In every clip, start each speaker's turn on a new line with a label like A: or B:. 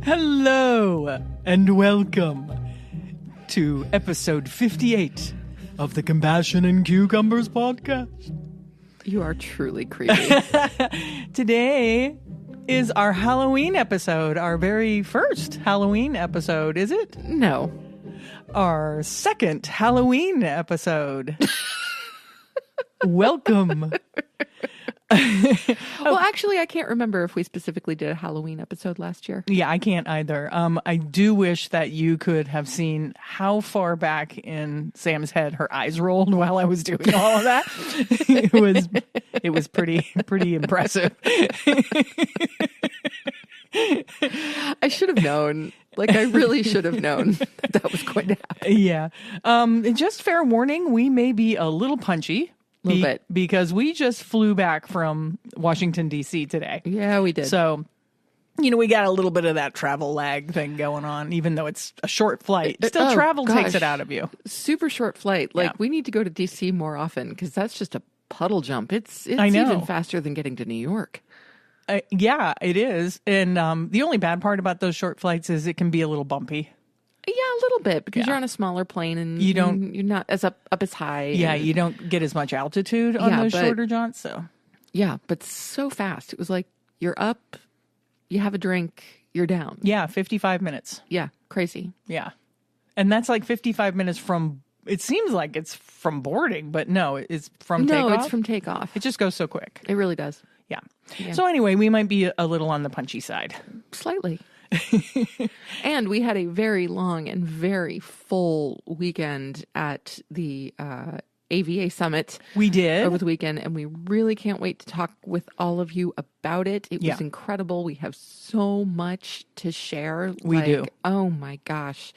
A: Hello and welcome to episode 58 of the Compassion and Cucumbers podcast.
B: You are truly creepy.
A: Today is our Halloween episode, our very first Halloween episode, is it?
B: No.
A: Our second Halloween episode. Welcome.
B: Well, actually, I can't remember if we specifically did a Halloween episode last year.
A: Yeah, I can't either. I do wish that you could have seen how far back in Sam's head her eyes rolled while I was doing all of that. It was pretty impressive.
B: I should have known. I really should have known that was going to happen.
A: Yeah. Just fair warning, we may be a little punchy.
B: A little bit.
A: Because we just flew back from Washington, D.C. today.
B: Yeah, we did.
A: So, we got a little bit of that travel lag thing going on, even though it's a short flight. Still, travel takes it out of you.
B: Super short flight. We need to go to D.C. more often because that's just a puddle jump. It's
A: I know.
B: even faster than getting to New York.
A: Yeah, it is. And the only bad part about those short flights is it can be a little bumpy.
B: Yeah, a little bit because you're on a smaller plane and you're not as up as high.
A: Yeah, you don't get as much altitude on those shorter jaunts. So
B: yeah, but so fast. It was like you're up, you have a drink, you're down.
A: Yeah, 55 minutes.
B: Yeah, crazy.
A: Yeah, and that's 55 minutes from. It seems like it's from boarding, but no, it's from takeoff.
B: No, it's from takeoff.
A: It just goes so quick.
B: It really does.
A: Yeah. So anyway, we might be a little on the punchy side.
B: Slightly. And we had a very long and very full weekend at the AVA Summit.
A: We did.
B: Over the weekend, and we really can't wait to talk with all of you about it. It was incredible. We have so much to share.
A: We do.
B: Oh my gosh.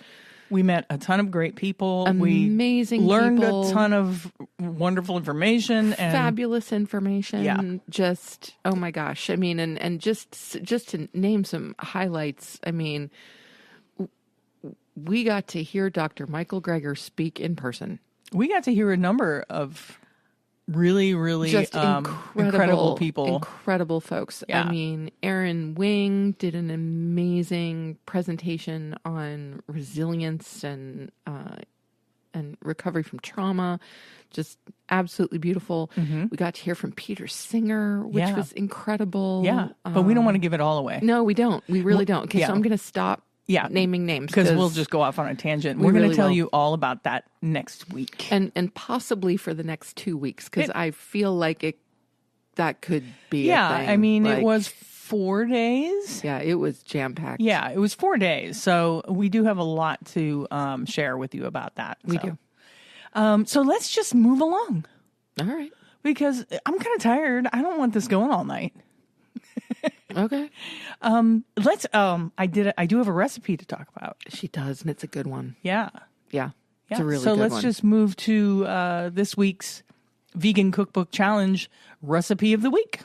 A: We met a ton of great people.
B: Amazing
A: we learned
B: people.
A: a ton of wonderful information. And
B: fabulous information.
A: Yeah.
B: Just, oh my gosh. I mean, and just to name some highlights, I mean, we got to hear Dr. Michael Greger speak in person.
A: We got to hear a number of really, really
B: just
A: incredible people.
B: Incredible folks.
A: Yeah.
B: I mean, Aaron Wing did an amazing presentation on resilience and recovery from trauma. Just absolutely beautiful. Mm-hmm. We got to hear from Peter Singer, which was incredible.
A: Yeah, but we don't want to give it all away.
B: No, we don't. We really don't. Okay, so I'm going to stop naming names.
A: Because we'll just go off on a tangent. We're going to tell you all about that next week.
B: And possibly for the next 2 weeks, because I feel like that could be a thing.
A: I mean, it was 4 days.
B: Yeah, it was jam-packed.
A: Yeah, it was 4 days. So we do have a lot to share with you about that.
B: We do.
A: So let's just move along.
B: All right.
A: Because I'm kind of tired. I don't want this going all night.
B: Okay.
A: Let's I do have a recipe to talk about.
B: She does, and it's a good one.
A: Yeah.
B: Yeah. It's a really
A: good one. So
B: let's
A: just move to this week's Vegan Cookbook Challenge recipe of the week.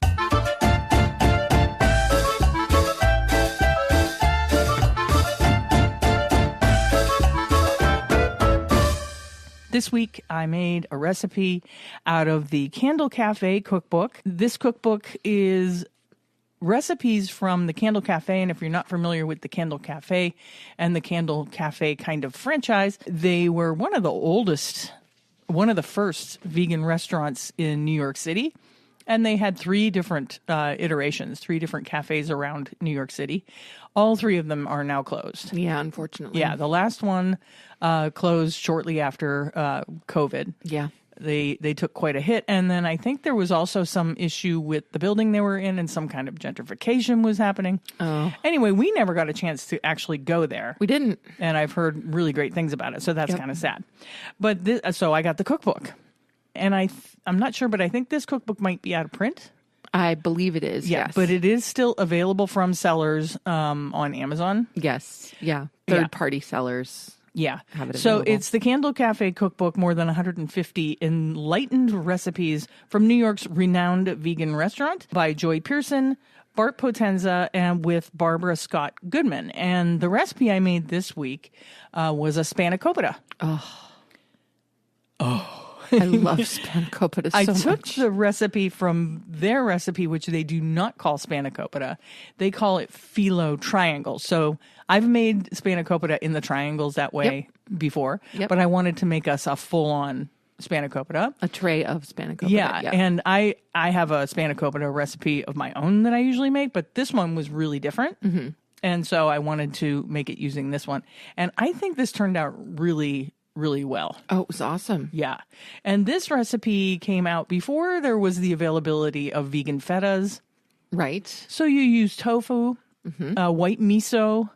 A: This week, I made a recipe out of the Candle Cafe cookbook. This cookbook is recipes from the Candle Cafe, and if you're not familiar with the Candle Cafe and the Candle Cafe kind of franchise, they were one of the first vegan restaurants in New York City, and they had 3 different iterations, 3 different cafes around New York City. All 3 of them are now closed.
B: Yeah, unfortunately.
A: Yeah, the last one closed shortly after COVID.
B: Yeah.
A: They took quite a hit, and then I think there was also some issue with the building they were in, and some kind of gentrification was happening.
B: Oh.
A: Anyway, we never got a chance to actually go there.
B: We didn't.
A: And I've heard really great things about it, so that's kind of sad. But so I got the cookbook, and I'm not sure, but I think this cookbook might be out of print.
B: I believe it is, yes.
A: But it is still available from sellers on Amazon.
B: Yes, yeah. Third-party sellers.
A: Yeah.
B: Have it
A: so
B: available.
A: it's the Candle Cafe cookbook, more than 150 enlightened recipes from New York's renowned vegan restaurant by Joy Pearson, Bart Potenza, and with Barbara Scott Goodman. And the recipe I made this week was a spanakopita.
B: Oh. I love spanakopita so
A: I
B: much.
A: took the recipe from their recipe, which they do not call spanakopita. They call it phyllo triangles. So I've made spanakopita in the triangles that way before, but I wanted to make us a full-on spanakopita.
B: A tray of spanakopita.
A: Yeah, and I have a spanakopita recipe of my own that I usually make, but this one was really different. Mm-hmm. And so I wanted to make it using this one. And I think this turned out really, really well.
B: Oh, it was awesome.
A: Yeah. And this recipe came out before there was the availability of vegan fetas.
B: Right.
A: So you use tofu, white miso,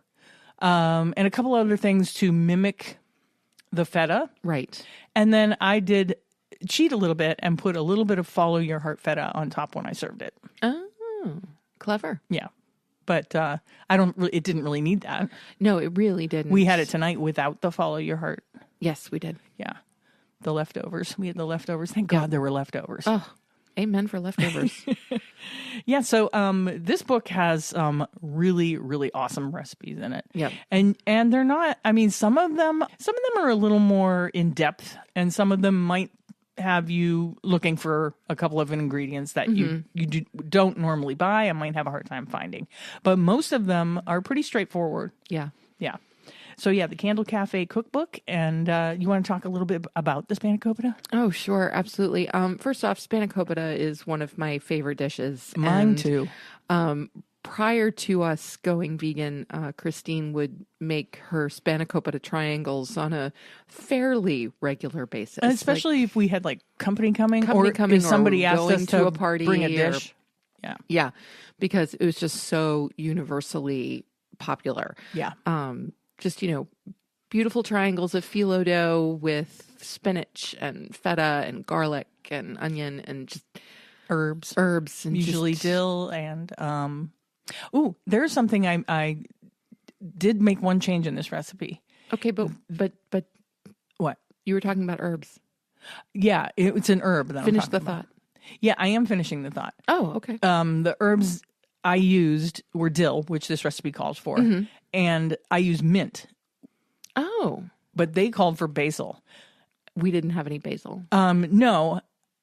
A: and a couple other things to mimic the feta.
B: Right.
A: And then I did cheat a little bit and put a little bit of follow your heart feta on top when I served it.
B: Oh, clever.
A: Yeah. But it didn't really need that.
B: No, it really didn't.
A: We had it tonight without the follow your heart.
B: Yes, we did.
A: Yeah. The leftovers. We had the leftovers. Thank God there were leftovers.
B: Oh, amen for leftovers.
A: Yeah. So this book has really, really awesome recipes in it.
B: Yep.
A: And they're not, I mean, some of them are a little more in depth, and some of them might have you looking for a couple of ingredients that you don't normally buy and might have a hard time finding. But most of them are pretty straightforward.
B: Yeah.
A: Yeah. So yeah, the Candle Cafe cookbook. And you want to talk a little bit about the spanakopita?
B: Oh, sure. Absolutely. First off, spanakopita is one of my favorite dishes.
A: Mine too.
B: Prior to us going vegan, Christine would make her spanakopita triangles on a fairly regular basis.
A: And especially if we had like company coming,
B: if
A: somebody asked
B: going
A: us
B: to a party
A: bring a dish.
B: Yeah, because it was just so universally popular.
A: Yeah.
B: Just, beautiful triangles of phyllo dough with spinach and feta and garlic and onion and just
A: Herbs.
B: And
A: Usually dill and there's something I did make one change in this recipe.
B: Okay, but
A: What?
B: You were talking about herbs.
A: Yeah, it's an herb that
B: Finish
A: I'm
B: the
A: talking about.
B: thought.
A: Yeah, I am finishing the thought.
B: Oh, okay.
A: The herbs I used were dill, which this recipe calls for, and I used mint.
B: Oh.
A: But they called for basil.
B: We didn't have any basil.
A: No,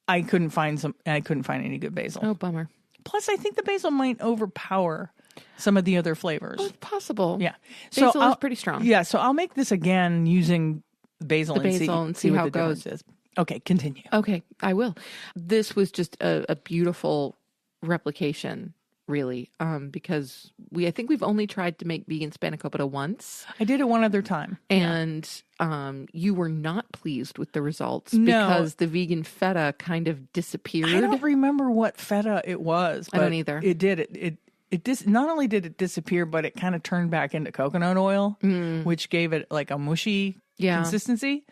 A: I couldn't find any good basil.
B: Oh, bummer.
A: Plus, I think the basil might overpower some of the other flavors.
B: Oh, it's possible.
A: Yeah.
B: Basil is pretty strong.
A: Yeah, so I'll make this again using basil,
B: and see
A: what
B: how
A: the
B: it goes.
A: difference is. Okay, continue.
B: Okay, I will. This was just a beautiful replication, really, because I think we've only tried to make vegan spanakopita once.
A: I did it one other time.
B: And you were not pleased with the results
A: No.
B: because the vegan feta kind of disappeared.
A: I don't remember what feta it was.
B: I don't either.
A: It did. Not only did it disappear, but it kind of turned back into coconut oil, which gave it like a mushy consistency.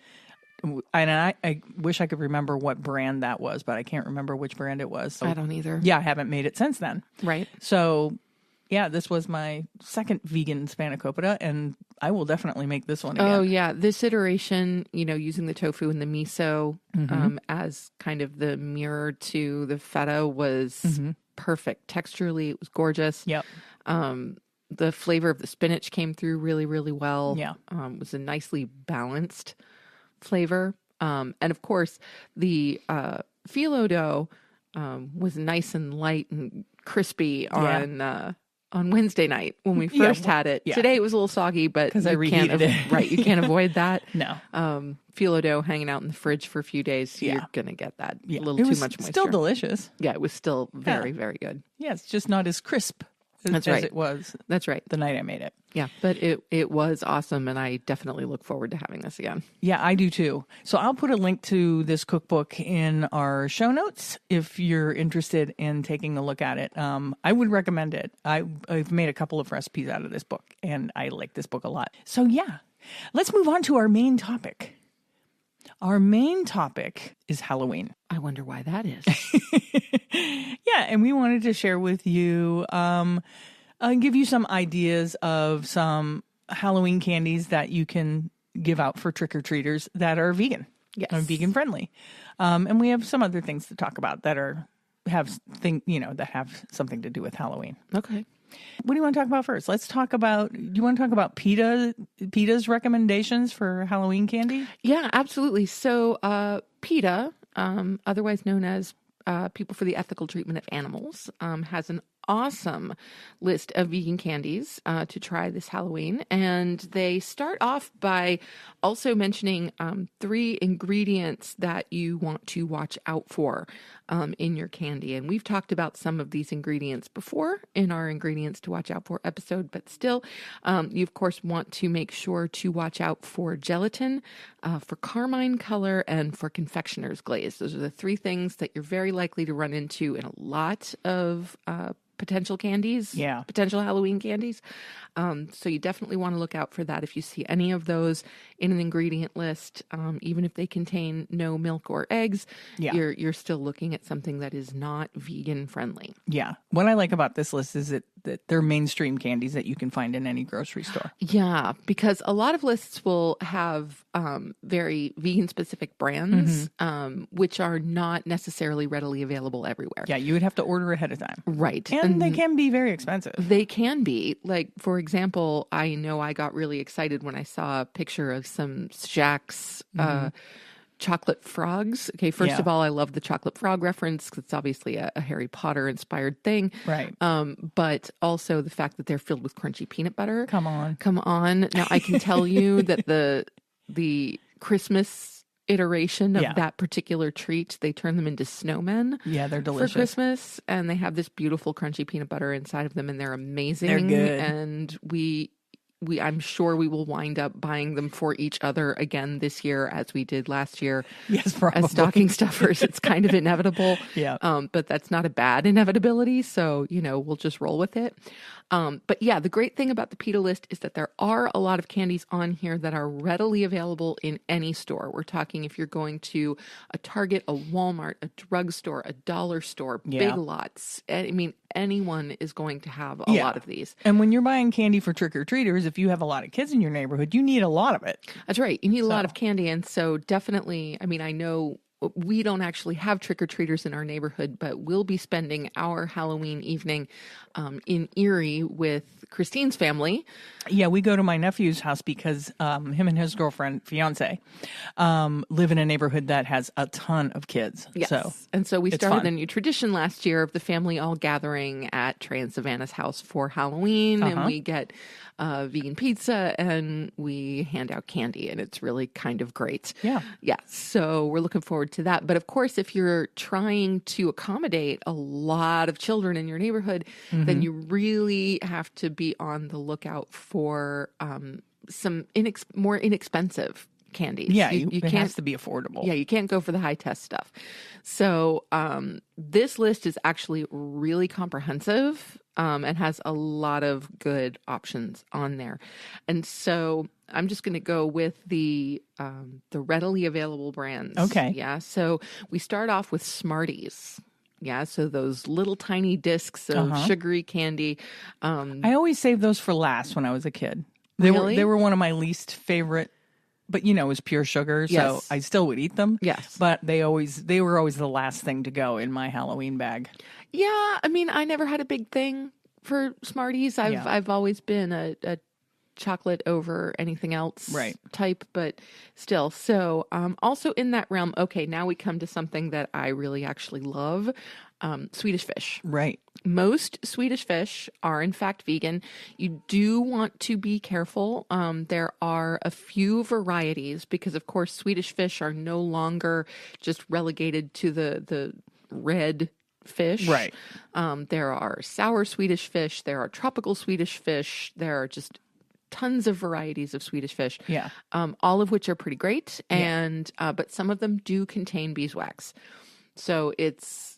A: And I wish I could remember what brand that was, but I can't remember which brand it was. So,
B: I don't either.
A: Yeah, I haven't made it since then.
B: Right.
A: So, yeah, this was my second vegan spanakopita, and I will definitely make this one again.
B: Oh, yeah. This iteration, using the tofu and the miso as kind of the mirror to the feta was perfect. Texturally, it was gorgeous.
A: Yep.
B: The flavor of the spinach came through really, really well.
A: Yeah.
B: It was a nicely balanced flavor. And of course, the phyllo dough was nice and light and crispy on Wednesday night when we first had it.
A: Yeah.
B: Today it was a little soggy, but
A: because I reheated it.
B: Right, you can't avoid that.
A: No.
B: Phyllo dough hanging out in the fridge for a few days, so you're gonna get that little too much moisture.
A: Still delicious.
B: Yeah, it was still very, very good.
A: Yeah, it's just not as crisp as
B: right.
A: it was.
B: That's right.
A: The night I made it.
B: Yeah, but it was awesome, and I definitely look forward to having this again.
A: Yeah, I do too. So I'll put a link to this cookbook in our show notes if you're interested in taking a look at it. I would recommend it. I've made a couple of recipes out of this book, and I like this book a lot. So yeah, let's move on to our main topic. Our main topic is Halloween.
B: I wonder why that is.
A: Yeah, and we wanted to share with you, give you some ideas of some Halloween candies that you can give out for trick-or-treaters that are vegan.
B: Yes.
A: Are vegan friendly. And we have some other things to talk about that have something to do with Halloween.
B: Okay.
A: What do you want to talk about first? Do you want to talk about PETA's recommendations for Halloween candy?
B: Yeah, absolutely. So PETA, otherwise known as People for the Ethical Treatment of Animals, has an awesome list of vegan candies to try this Halloween. And they start off by also mentioning 3 ingredients that you want to watch out for in your candy. And we've talked about some of these ingredients before in our ingredients to watch out for episode, but still, you of course want to make sure to watch out for gelatin, for carmine color, and for confectioner's glaze. Those are the 3 things that you're very likely to run into in a lot of potential candies, potential Halloween candies. So you definitely want to look out for that. If you see any of those in an ingredient list, even if they contain no milk or eggs, you're still looking at something that is not vegan friendly.
A: Yeah. What I like about this list is that they're mainstream candies that you can find in any grocery store.
B: Yeah, because a lot of lists will have very vegan specific brands, which are not necessarily readily available everywhere.
A: Yeah, you would have to order ahead of time.
B: Right.
A: And they can be very expensive.
B: They can be. Like, for example, I know I got really excited when I saw a picture of some Jack's chocolate frogs. Okay, first of all, I love the chocolate frog reference because it's obviously a Harry Potter inspired thing.
A: Right.
B: But also the fact that they're filled with crunchy peanut butter.
A: Come on.
B: Now, I can tell you that the Christmas iteration of that particular treat, they turn them into snowmen.
A: Yeah, they're delicious
B: for Christmas, and they have this beautiful crunchy peanut butter inside of them, and they're amazing.
A: They're good,
B: and I'm sure we will wind up buying them for each other again this year, as we did last year.
A: Yes, probably.
B: As stocking stuffers. It's kind of inevitable.
A: Yeah.
B: But that's not a bad inevitability, so we'll just roll with it. But yeah, the great thing about the PETA list is that there are a lot of candies on here that are readily available in any store. We're talking if you're going to a Target, a Walmart, a drugstore, a dollar store, Big Lots. I mean, anyone is going to have a lot of these.
A: And when you're buying candy for trick-or-treaters, if you have a lot of kids in your neighborhood, you need a lot of it.
B: That's right. You need a lot of candy. And so definitely, I mean, I know we don't actually have trick-or-treaters in our neighborhood, but we'll be spending our Halloween evening in Erie with Christine's family.
A: Yeah, we go to my nephew's house because him and his girlfriend, fiance, live in a neighborhood that has a ton of kids.
B: Yes. And so we started a new tradition last year of the family all gathering at Trey and Savannah's house for Halloween. And we get vegan pizza and we hand out candy, and it's really kind of great.
A: Yeah.
B: So we're looking forward to that. But of course, if you're trying to accommodate a lot of children in your neighborhood, then you really have to be on the lookout for some more inexpensive candies.
A: Yeah, it has to be affordable.
B: Yeah, you can't go for the high test stuff. So this list is actually really comprehensive and has a lot of good options on there. And so I'm just going to go with the readily available brands.
A: Okay.
B: Yeah. So we start off with Smarties. Yeah, so those little tiny discs of sugary candy.
A: I always saved those for last when I was a kid. They were one of my least favorite, but it was pure sugar, so I still would eat them.
B: Yes.
A: But they were always the last thing to go in my Halloween bag.
B: Yeah, I mean, I never had a big thing for Smarties. I've always been a chocolate over anything else type, but still. So also in that realm, okay, now we come to something that I really actually love, Swedish fish.
A: Right.
B: Most Swedish fish are in fact vegan. You do want to be careful. There are a few varieties because of course Swedish fish are no longer just relegated to the red fish.
A: Right.
B: There are sour Swedish fish. There are tropical Swedish fish. There are just tons of varieties of Swedish fish, all of which are pretty great, and but some of them do contain beeswax. So it's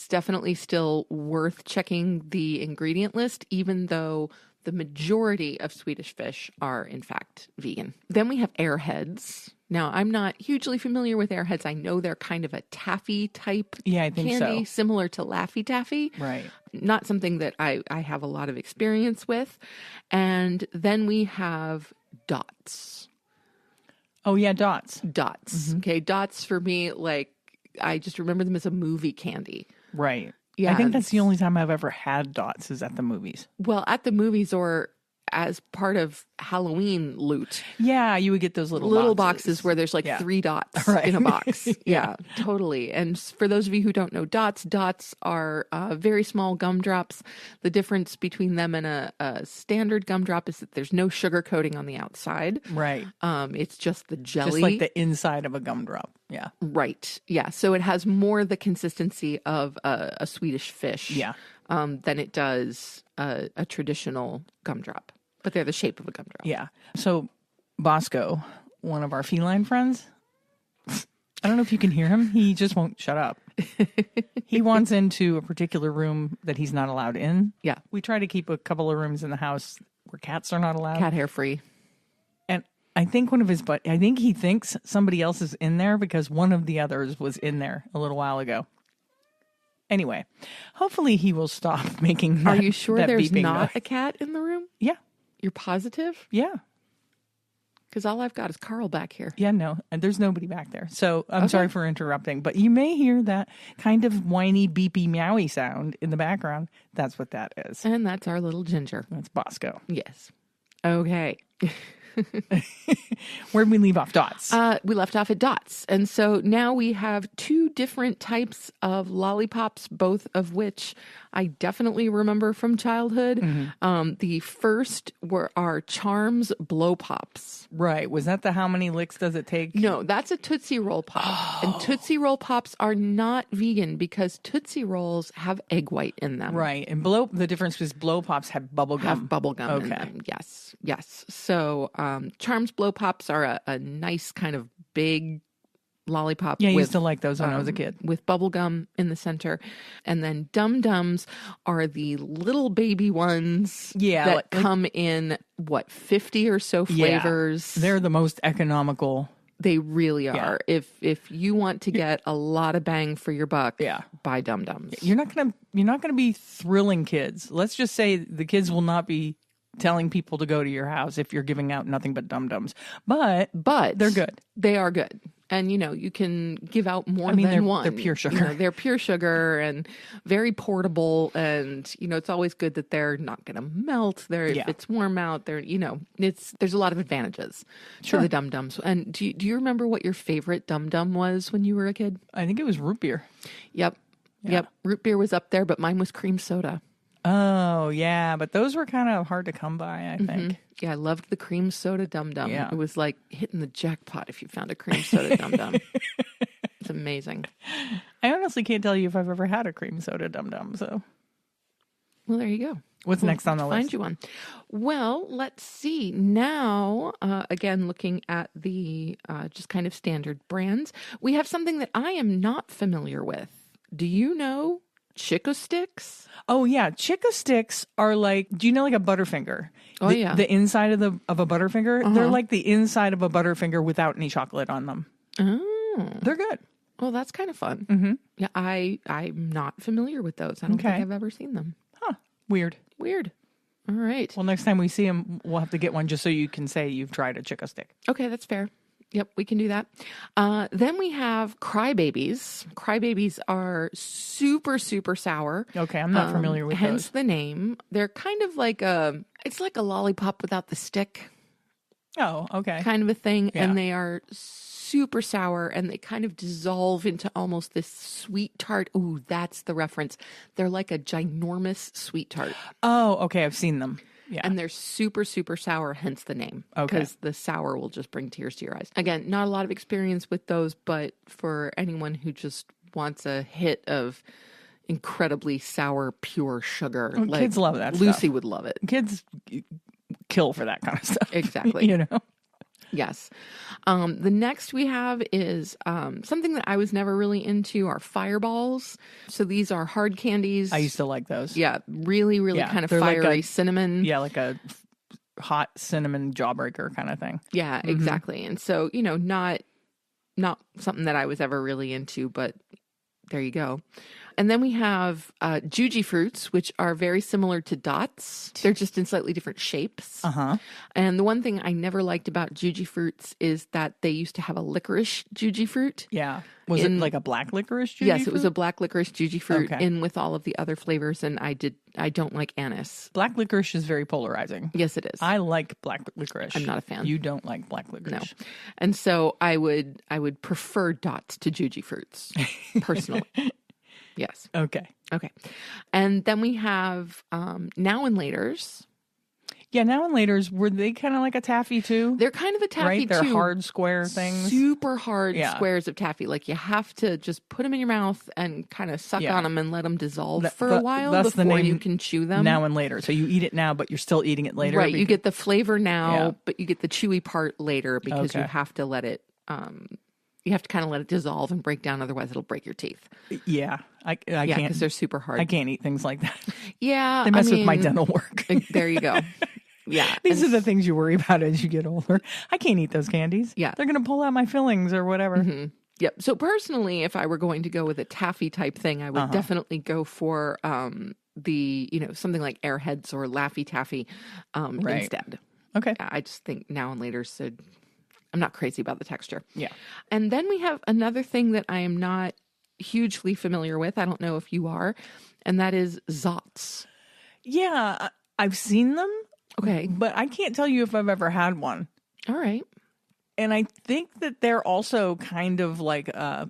B: definitely still worth checking the ingredient list, even though the majority of Swedish fish are in fact vegan. Then we have airheads. Now, I'm not hugely familiar with airheads. I know they're kind of a taffy type candy, similar to Laffy Taffy.
A: Right.
B: Not something that I have a lot of experience with. And then we have dots.
A: Oh, yeah, dots.
B: Dots. Okay, dots for me, like, I just remember them as a movie candy.
A: Right.
B: Yeah.
A: I think that's the only time I've ever had dots is at the movies.
B: Well, at the movies or as part of Halloween loot.
A: Yeah, you would get those
B: Little boxes where there's like 3 dots in a box. Yeah, totally. And for those of you who don't know dots are very small gumdrops. The difference between them and a standard gumdrop is that there's no sugar coating on the outside.
A: Right.
B: It's just the jelly.
A: Just like the inside of a gumdrop. Yeah.
B: Right. Yeah. So it has more the consistency of a Swedish fish than it does a traditional gumdrop. But they're the shape of a gumdrop.
A: Yeah. So Bosco, one of our feline friends, I don't know if you can hear him. He just won't shut up. He wants into a particular room that he's not allowed in.
B: Yeah.
A: We try to keep a couple of rooms in the house where cats are not allowed.
B: Cat hair free.
A: And I think I think he thinks somebody else is in there because one of the others was in there a little while ago. Anyway, hopefully he will stop making that.
B: Are you sure there's not
A: noise.
B: a cat in the room?
A: Yeah.
B: You're positive?
A: Yeah.
B: Because all I've got is Carl back here.
A: Yeah, no, and there's nobody back there. So I'm sorry for interrupting, but you may hear that kind of whiny, beepy, meowy sound in the background. That's what that is.
B: And that's our little Ginger.
A: That's Bosco.
B: Yes. Okay.
A: Where'd we leave off? Dots.
B: We left off at dots. And so now we have 2 different types of lollipops, both of which I definitely remember from childhood.
A: Mm-hmm.
B: The first are Charms Blow Pops.
A: Right. Was that the how many licks does it take?
B: No, that's a Tootsie Roll Pop. And Tootsie Roll Pops are not vegan because Tootsie Rolls have egg white in them.
A: Right. And the difference is Blow Pops have bubble gum.
B: Have bubble gum in them. Yes. Yes. So Charms Blow Pops are a nice kind of big lollipop.
A: Yeah, I used to like those when I was a kid.
B: With bubble gum in the center. And then Dum Dums are the little baby ones that come in, 50 or so flavors.
A: Yeah, they're the most economical.
B: They really are. If you want to get a lot of bang for your buck, buy Dum Dums.
A: You're not gonna be thrilling kids. Let's just say the kids will not be telling people to go to your house if you're giving out nothing but Dum Dums. But they're good.
B: They are good. And, you can give out more than one.
A: They're pure sugar.
B: They're pure sugar and very portable. And, it's always good that they're not going to melt. If it's warm out, there's a lot of advantages to the Dum Dums. And do you remember what your favorite Dum Dum was when you were a kid?
A: I think it was root beer.
B: Yep. Root beer was up there, but mine was cream soda.
A: Oh, yeah. But those were kind of hard to come by, I think.
B: Mm-hmm. Yeah, I loved the cream soda Dum Dum.
A: Yeah.
B: It was like hitting the jackpot if you found a cream soda Dum Dum. It's amazing.
A: I honestly can't tell you if I've ever had a cream soda Dum Dum. So,
B: well, there you go.
A: What's next on the list?
B: Find you one. Well, let's see. Now, again, looking at the just kind of standard brands, we have something that I am not familiar with. Do you know Chico Sticks?
A: Oh yeah, Chico Sticks are like, do you know like a Butterfinger?
B: Oh yeah,
A: the inside of a Butterfinger. They're like the inside of a Butterfinger without any chocolate on them.
B: Oh,
A: they're good.
B: Well, that's kind of fun.
A: Mm-hmm.
B: Yeah, I'm not familiar with those. I don't think I've ever seen them.
A: Huh? Weird.
B: All right.
A: Well, next time we see them, we'll have to get one just so you can say you've tried a Chico Stick.
B: Okay, that's fair. Yep, we can do that. Then we have Crybabies. Crybabies are super, super sour.
A: Okay, I'm not familiar with
B: hence
A: those.
B: the name. They're kind of like it's like a lollipop without the stick.
A: Oh, okay.
B: Kind of a thing.
A: Yeah.
B: And they are super sour and they kind of dissolve into almost this sweet tart. Ooh, that's the reference. They're like a ginormous sweet tart.
A: Oh, okay. I've seen them. Yeah.
B: And they're super, super sour, hence the name.
A: Okay.
B: Because the sour will just bring tears to your eyes. Again, not a lot of experience with those, but for anyone who just wants a hit of incredibly sour, pure sugar.
A: Well, kids love that stuff.
B: Lucy would love it.
A: Kids kill for that kind of stuff.
B: Exactly.
A: You know?
B: Yes. The next we have is something that I was never really into are fireballs. So these are hard candies.
A: I used to like those.
B: Yeah. Really, really kind of fiery
A: like
B: cinnamon.
A: Yeah, like a hot cinnamon jawbreaker kind of thing.
B: Yeah, exactly. And so, not something that I was ever really into, but there you go. And then we have Juji fruits, which are very similar to dots. They're just in slightly different shapes.
A: Uh-huh.
B: And the one thing I never liked about Juji fruits is that they used to have a licorice Juji fruit.
A: Yeah. Was it like a black licorice Juji
B: Yes,
A: fruit?
B: it was a black licorice Juji fruit
A: Okay.
B: in with all of the other flavors, and I don't like anise.
A: Black licorice is very polarizing.
B: Yes, it is.
A: I like black licorice.
B: I'm not a fan.
A: You don't like black
B: No.
A: licorice.
B: And so I would prefer dots to Juji fruits, personally. Yes.
A: Okay.
B: Okay. And then we have Now and Laters.
A: Yeah, Now and Laters, were they kind of like a taffy too?
B: They're kind of a taffy
A: right? They're
B: too.
A: hard square things.
B: Super hard
A: Yeah.
B: squares of taffy. Like you have to just put them in your mouth and kind of suck
A: Yeah.
B: on them and let them dissolve
A: That-
B: for
A: that-
B: a while
A: that's the
B: before
A: name
B: you can chew them.
A: Now and Later. So you eat it now, but you're still eating it later.
B: Right. You get the flavor now,
A: Yeah.
B: but you get the chewy part later because you
A: Okay.
B: have to let it, you have to kind of let it dissolve and break down. Otherwise it'll break your teeth.
A: Yeah. I
B: Yeah.
A: can't.
B: Because they're super hard.
A: I can't eat things like that.
B: Yeah.
A: They mess with my
B: mean,
A: dental work.
B: There you go. Yeah.
A: These
B: And
A: are the things you worry about as you get older. I can't eat those candies.
B: Yeah.
A: They're going to pull out my fillings or whatever.
B: Yep. So personally, if I were going to go with a taffy type thing, I would definitely go for something like Airheads or Laffy Taffy
A: Right.
B: instead.
A: Okay.
B: I just think Now and Later I'm not crazy about the texture.
A: Yeah.
B: And then we have another thing that I am not hugely familiar with. I don't know if you are, and that is Zots.
A: Yeah. I've seen them,
B: Okay.
A: but I can't tell you if I've ever had one.
B: All right.
A: And I think that they're also kind of like a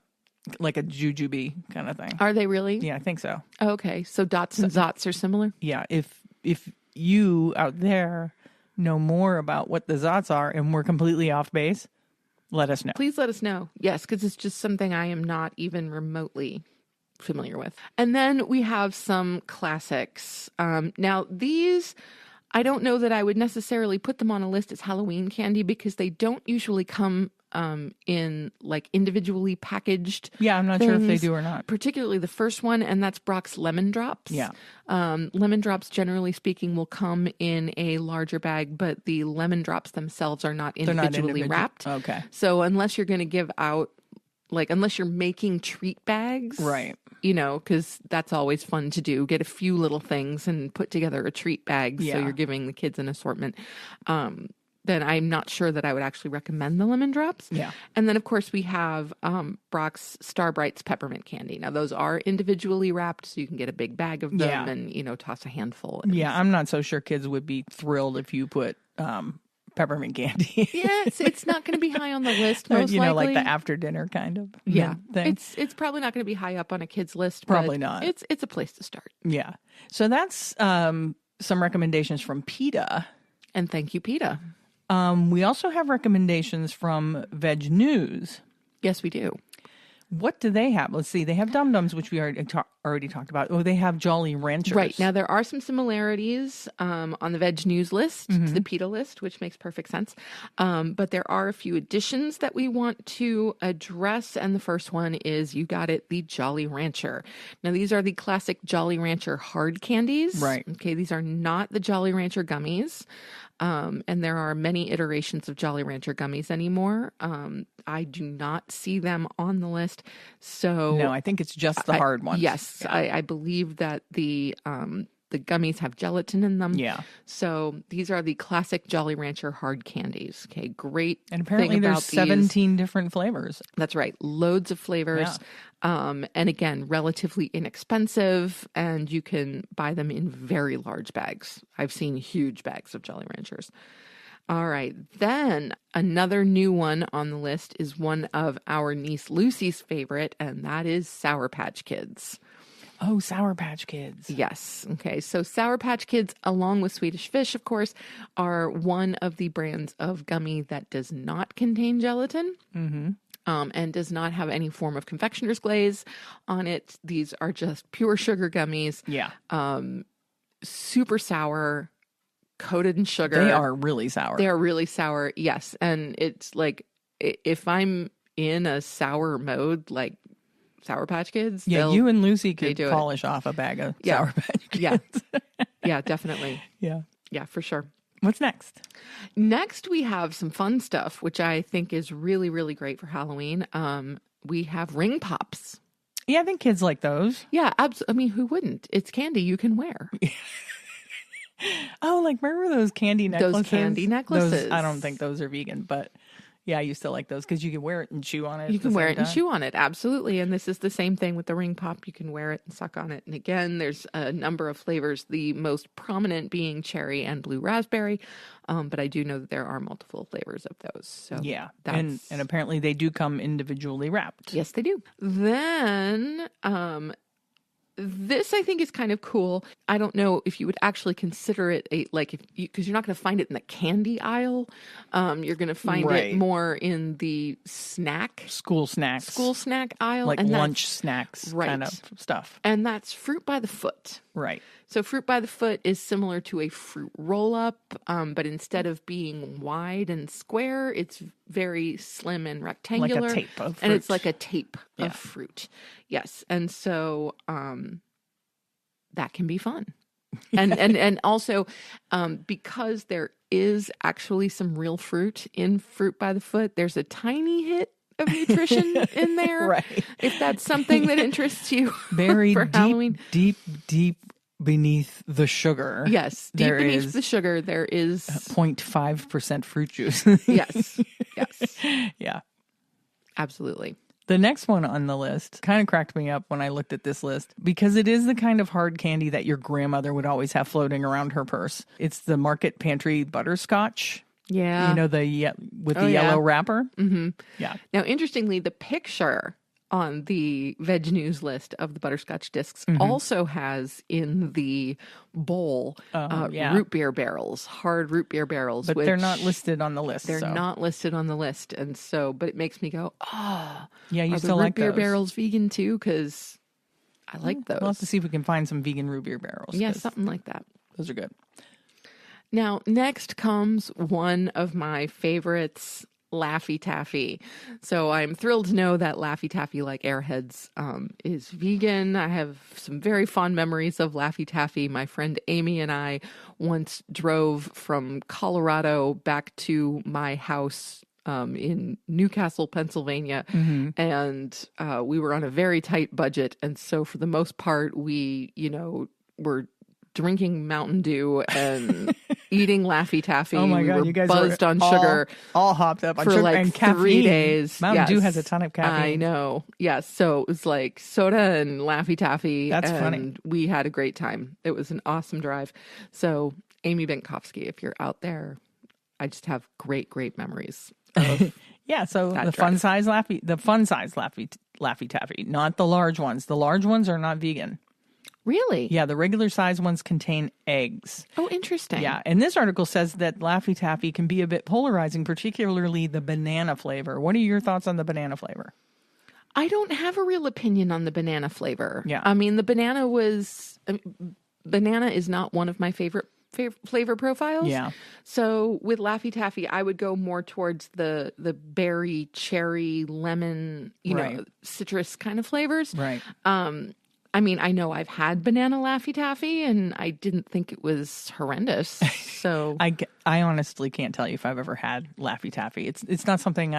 A: jujube kind of thing.
B: Are they really?
A: Yeah, I think so.
B: Okay. So dots and Zots are similar?
A: Yeah, if you out there know more about what the Zots are and we're completely off base, let us know.
B: Please let us know. Yes, because it's just something I am not even remotely familiar with. And then we have some classics. Now, these, I don't know that I would necessarily put them on a list as Halloween candy because they don't usually come in like individually packaged.
A: Yeah, I'm not sure if they
B: things,
A: do or not.
B: Particularly the first one, and that's Brock's Lemon Drops.
A: Yeah.
B: Lemon Drops, generally speaking, will come in a larger bag, but the lemon drops themselves are not
A: They're not
B: individually wrapped.
A: Okay.
B: So unless you're going to give out, unless you're making treat bags,
A: Right.
B: Because that's always fun to do. Get a few little things and put together a treat bag.
A: Yeah.
B: So you're giving the kids an assortment. Then I'm not sure that I would actually recommend the lemon drops.
A: Yeah.
B: And then, of course, we have Brock's Star Brights peppermint candy. Now, those are individually wrapped, so you can get a big bag of them
A: Yeah.
B: and, toss a handful.
A: Yeah, I'm not so sure kids would be thrilled if you put peppermint candy.
B: Yeah, it's not going to be high on the list, most
A: like
B: likely.
A: the after dinner kind of thing.
B: It's probably not going to be high up on a kid's list.
A: Probably
B: but
A: not.
B: It's a place to start.
A: Yeah. So that's some recommendations from PETA.
B: And thank you, PETA.
A: We also have recommendations from Veg News.
B: Yes, we do.
A: What do they have? Let's see. They have Dum Dums, which we already talked about. Oh, they have Jolly Ranchers.
B: Right. Now, there are some similarities on the Veg News list to the PETA list, which makes perfect sense. But there are a few additions that we want to address. And the first one is, you got it, the Jolly Rancher. Now, these are the classic Jolly Rancher hard candies.
A: Right.
B: Okay. These are not the Jolly Rancher gummies. And there are many iterations of Jolly Rancher gummies anymore. I do not see them on the list. So
A: No, I think it's just the hard ones.
B: Yes,
A: Yeah.
B: I believe that the gummies have gelatin in them.
A: Yeah.
B: So these are the classic Jolly Rancher hard candies. Okay, great.
A: And apparently
B: thing
A: there's
B: about
A: 17 different flavors.
B: That's right. Loads of flavors. And again, relatively inexpensive, and you can buy them in very large bags. I've seen huge bags of Jolly Ranchers. All right. Then another new one on the list is one of our niece Lucy's favorite, and that is Sour Patch Kids.
A: Oh, Sour Patch Kids.
B: Yes. Okay. So Sour Patch Kids, along with Swedish Fish, of course, are one of the brands of gummy that does not contain gelatin. And does not have any form of confectioner's glaze on it. These are just pure sugar gummies.
A: Yeah.
B: Super sour, coated in sugar.
A: They are really sour.
B: They are really sour. Yes. And it's like, if I'm in a sour mode, like Sour Patch Kids.
A: Yeah, you and Lucy could
B: do it.
A: polish off a bag of
B: Yeah.
A: Sour Patch Kids.
B: Yeah. Yeah, definitely.
A: Yeah.
B: Yeah, for sure.
A: What's next?
B: Next, we have some fun stuff, which I think is really, really great for Halloween. We have ring pops.
A: Yeah, I think kids like those.
B: Yeah, absolutely. I mean, who wouldn't? It's candy you can wear.
A: Oh, like remember those candy necklaces?
B: Those candy necklaces.
A: Those, I don't think those are vegan, but yeah, I used to like those because you could wear it and chew on it.
B: You
A: at the
B: can wear
A: same
B: it and
A: time.
B: chew on it. Absolutely. And this is the same thing with the ring pop. You can wear it and suck on it. And again, there's a number of flavors, the most prominent being cherry and blue raspberry. But I do know that there are multiple flavors of those. So
A: Yeah,
B: that's...
A: and apparently they do come individually wrapped.
B: Yes, they do. Then this I think is kind of cool. I don't know if you would actually consider it because you're not going to find it in the candy aisle. You're going to find it more in the
A: School snack
B: aisle,
A: like
B: and
A: lunch snacks kind of stuff.
B: And that's fruit by the foot.
A: Right.
B: So fruit by the foot is similar to a fruit roll-up, but instead of being wide and square, it's very slim and rectangular.
A: Like a tape of fruit.
B: And it's like a tape of fruit. Yes. And so that can be fun. And also because there is actually some real fruit in fruit by the foot, there's a tiny hit of nutrition in there.
A: Right.
B: If that's something that interests you.
A: Very
B: for Halloween.
A: deep beneath the sugar.
B: Yes. Deep beneath the sugar, there is
A: 0.5% fruit juice.
B: Yes.
A: Yeah.
B: Absolutely.
A: The next one on the list kind of cracked me up when I looked at this list because it is the kind of hard candy that your grandmother would always have floating around her purse. It's the Market Pantry butterscotch.
B: Yeah.
A: You know, with the yellow wrapper?
B: Mm-hmm.
A: Yeah.
B: Now, interestingly, the picture on the veg news list of the butterscotch discs also has in the bowl root beer barrels, hard root beer barrels.
A: But they're not listed on the list.
B: They're not listed on the list. And so, but it makes me go, oh,
A: yeah, you
B: are
A: still
B: the
A: like
B: root beer
A: those.
B: barrels vegan too? Because I like those.
A: We'll have to see if we can find some vegan root beer barrels.
B: Yeah, something like that.
A: Those are good.
B: Now, next comes one of my favorites, Laffy Taffy. So I'm thrilled to know that Laffy Taffy, like Airheads, is vegan. I have some very fond memories of Laffy Taffy. My friend Amy and I once drove from Colorado back to my house in Newcastle, Pennsylvania, and we were on a very tight budget. And so for the most part, we, were drinking Mountain Dew and eating Laffy Taffy.
A: Oh my God,
B: were
A: you guys
B: buzzed
A: were
B: on sugar.
A: All hopped up on
B: for
A: sugar
B: like
A: and caffeine.
B: 3 days.
A: Mountain Dew has a ton of caffeine.
B: I know. Yes. So it was like soda and Laffy Taffy.
A: That's funny.
B: And we had a great time. It was an awesome drive. So Amy Benkovsky, if you're out there, I just have great memories of
A: yeah, so the fun size Laffy Taffy, not the large ones. The large ones are not vegan.
B: Really?
A: Yeah, the regular size ones contain eggs.
B: Oh, interesting.
A: Yeah, and this article says that Laffy Taffy can be a bit polarizing, particularly the banana flavor. What are your thoughts on the banana flavor?
B: I don't have a real opinion on the banana flavor.
A: Yeah.
B: I mean, the banana is not one of my favorite flavor profiles.
A: Yeah.
B: So with Laffy Taffy, I would go more towards the berry, cherry, lemon, citrus kind of flavors.
A: Right.
B: I mean, I know I've had banana Laffy Taffy and I didn't think it was horrendous. So
A: I honestly can't tell you if I've ever had Laffy Taffy. It's not something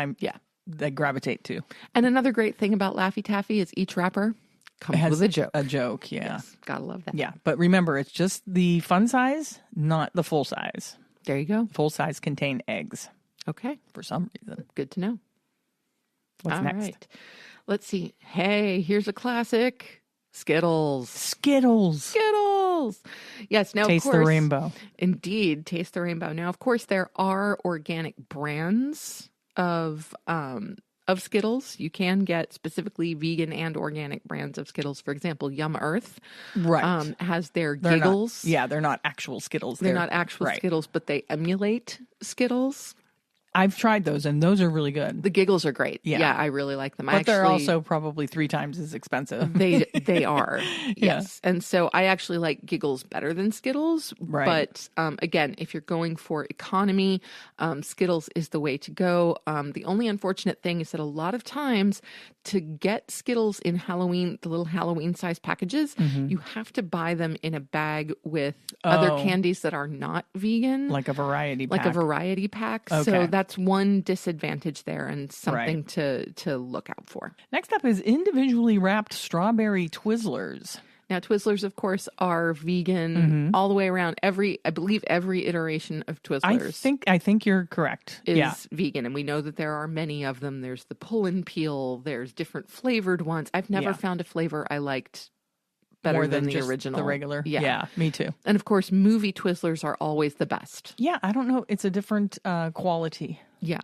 A: that gravitate to.
B: And another great thing about Laffy Taffy is each wrapper comes with a joke.
A: A joke, yeah.
B: Yes, gotta love that.
A: Yeah, but remember, it's just the fun size, not the full size.
B: There you go.
A: Full size contain eggs.
B: Okay.
A: For some reason.
B: Good to know.
A: What's
B: All
A: next?
B: Right. Let's see. Hey, here's a classic. Skittles. Yes. Now,
A: Taste
B: of course,
A: the rainbow.
B: Indeed. Taste the rainbow. Now, of course, there are organic brands of Skittles. You can get specifically vegan and organic brands of Skittles. For example, Yum Earth has their Giggles.
A: They're not actual Skittles.
B: They're not actual Skittles, but they emulate Skittles.
A: I've tried those, and those are really good.
B: The Giggles are great.
A: Yeah,
B: I really like them.
A: But they're also probably 3 times as expensive.
B: They are.
A: Yeah.
B: Yes. And so I actually like Giggles better than Skittles.
A: Right.
B: But again, if you're going for economy, Skittles is the way to go. The only unfortunate thing is that a lot of times to get Skittles in Halloween, the little Halloween size packages, you have to buy them in a bag with other candies that are not vegan.
A: Like a variety pack.
B: Like a variety pack.
A: Okay.
B: So that's one disadvantage there and something to look out for.
A: Next up is individually wrapped strawberry Twizzlers.
B: Now, Twizzlers, of course, are vegan all the way around. I believe every iteration of Twizzlers
A: I think you're correct.
B: is vegan, and we know that there are many of them. There's the pull and peel. There's different flavored ones. I've never found a flavor I liked better
A: More
B: than the
A: just
B: original.
A: the regular.
B: Yeah,
A: me too.
B: And of course, movie Twizzlers are always the best.
A: Yeah, I don't know. It's a different quality.
B: Yeah.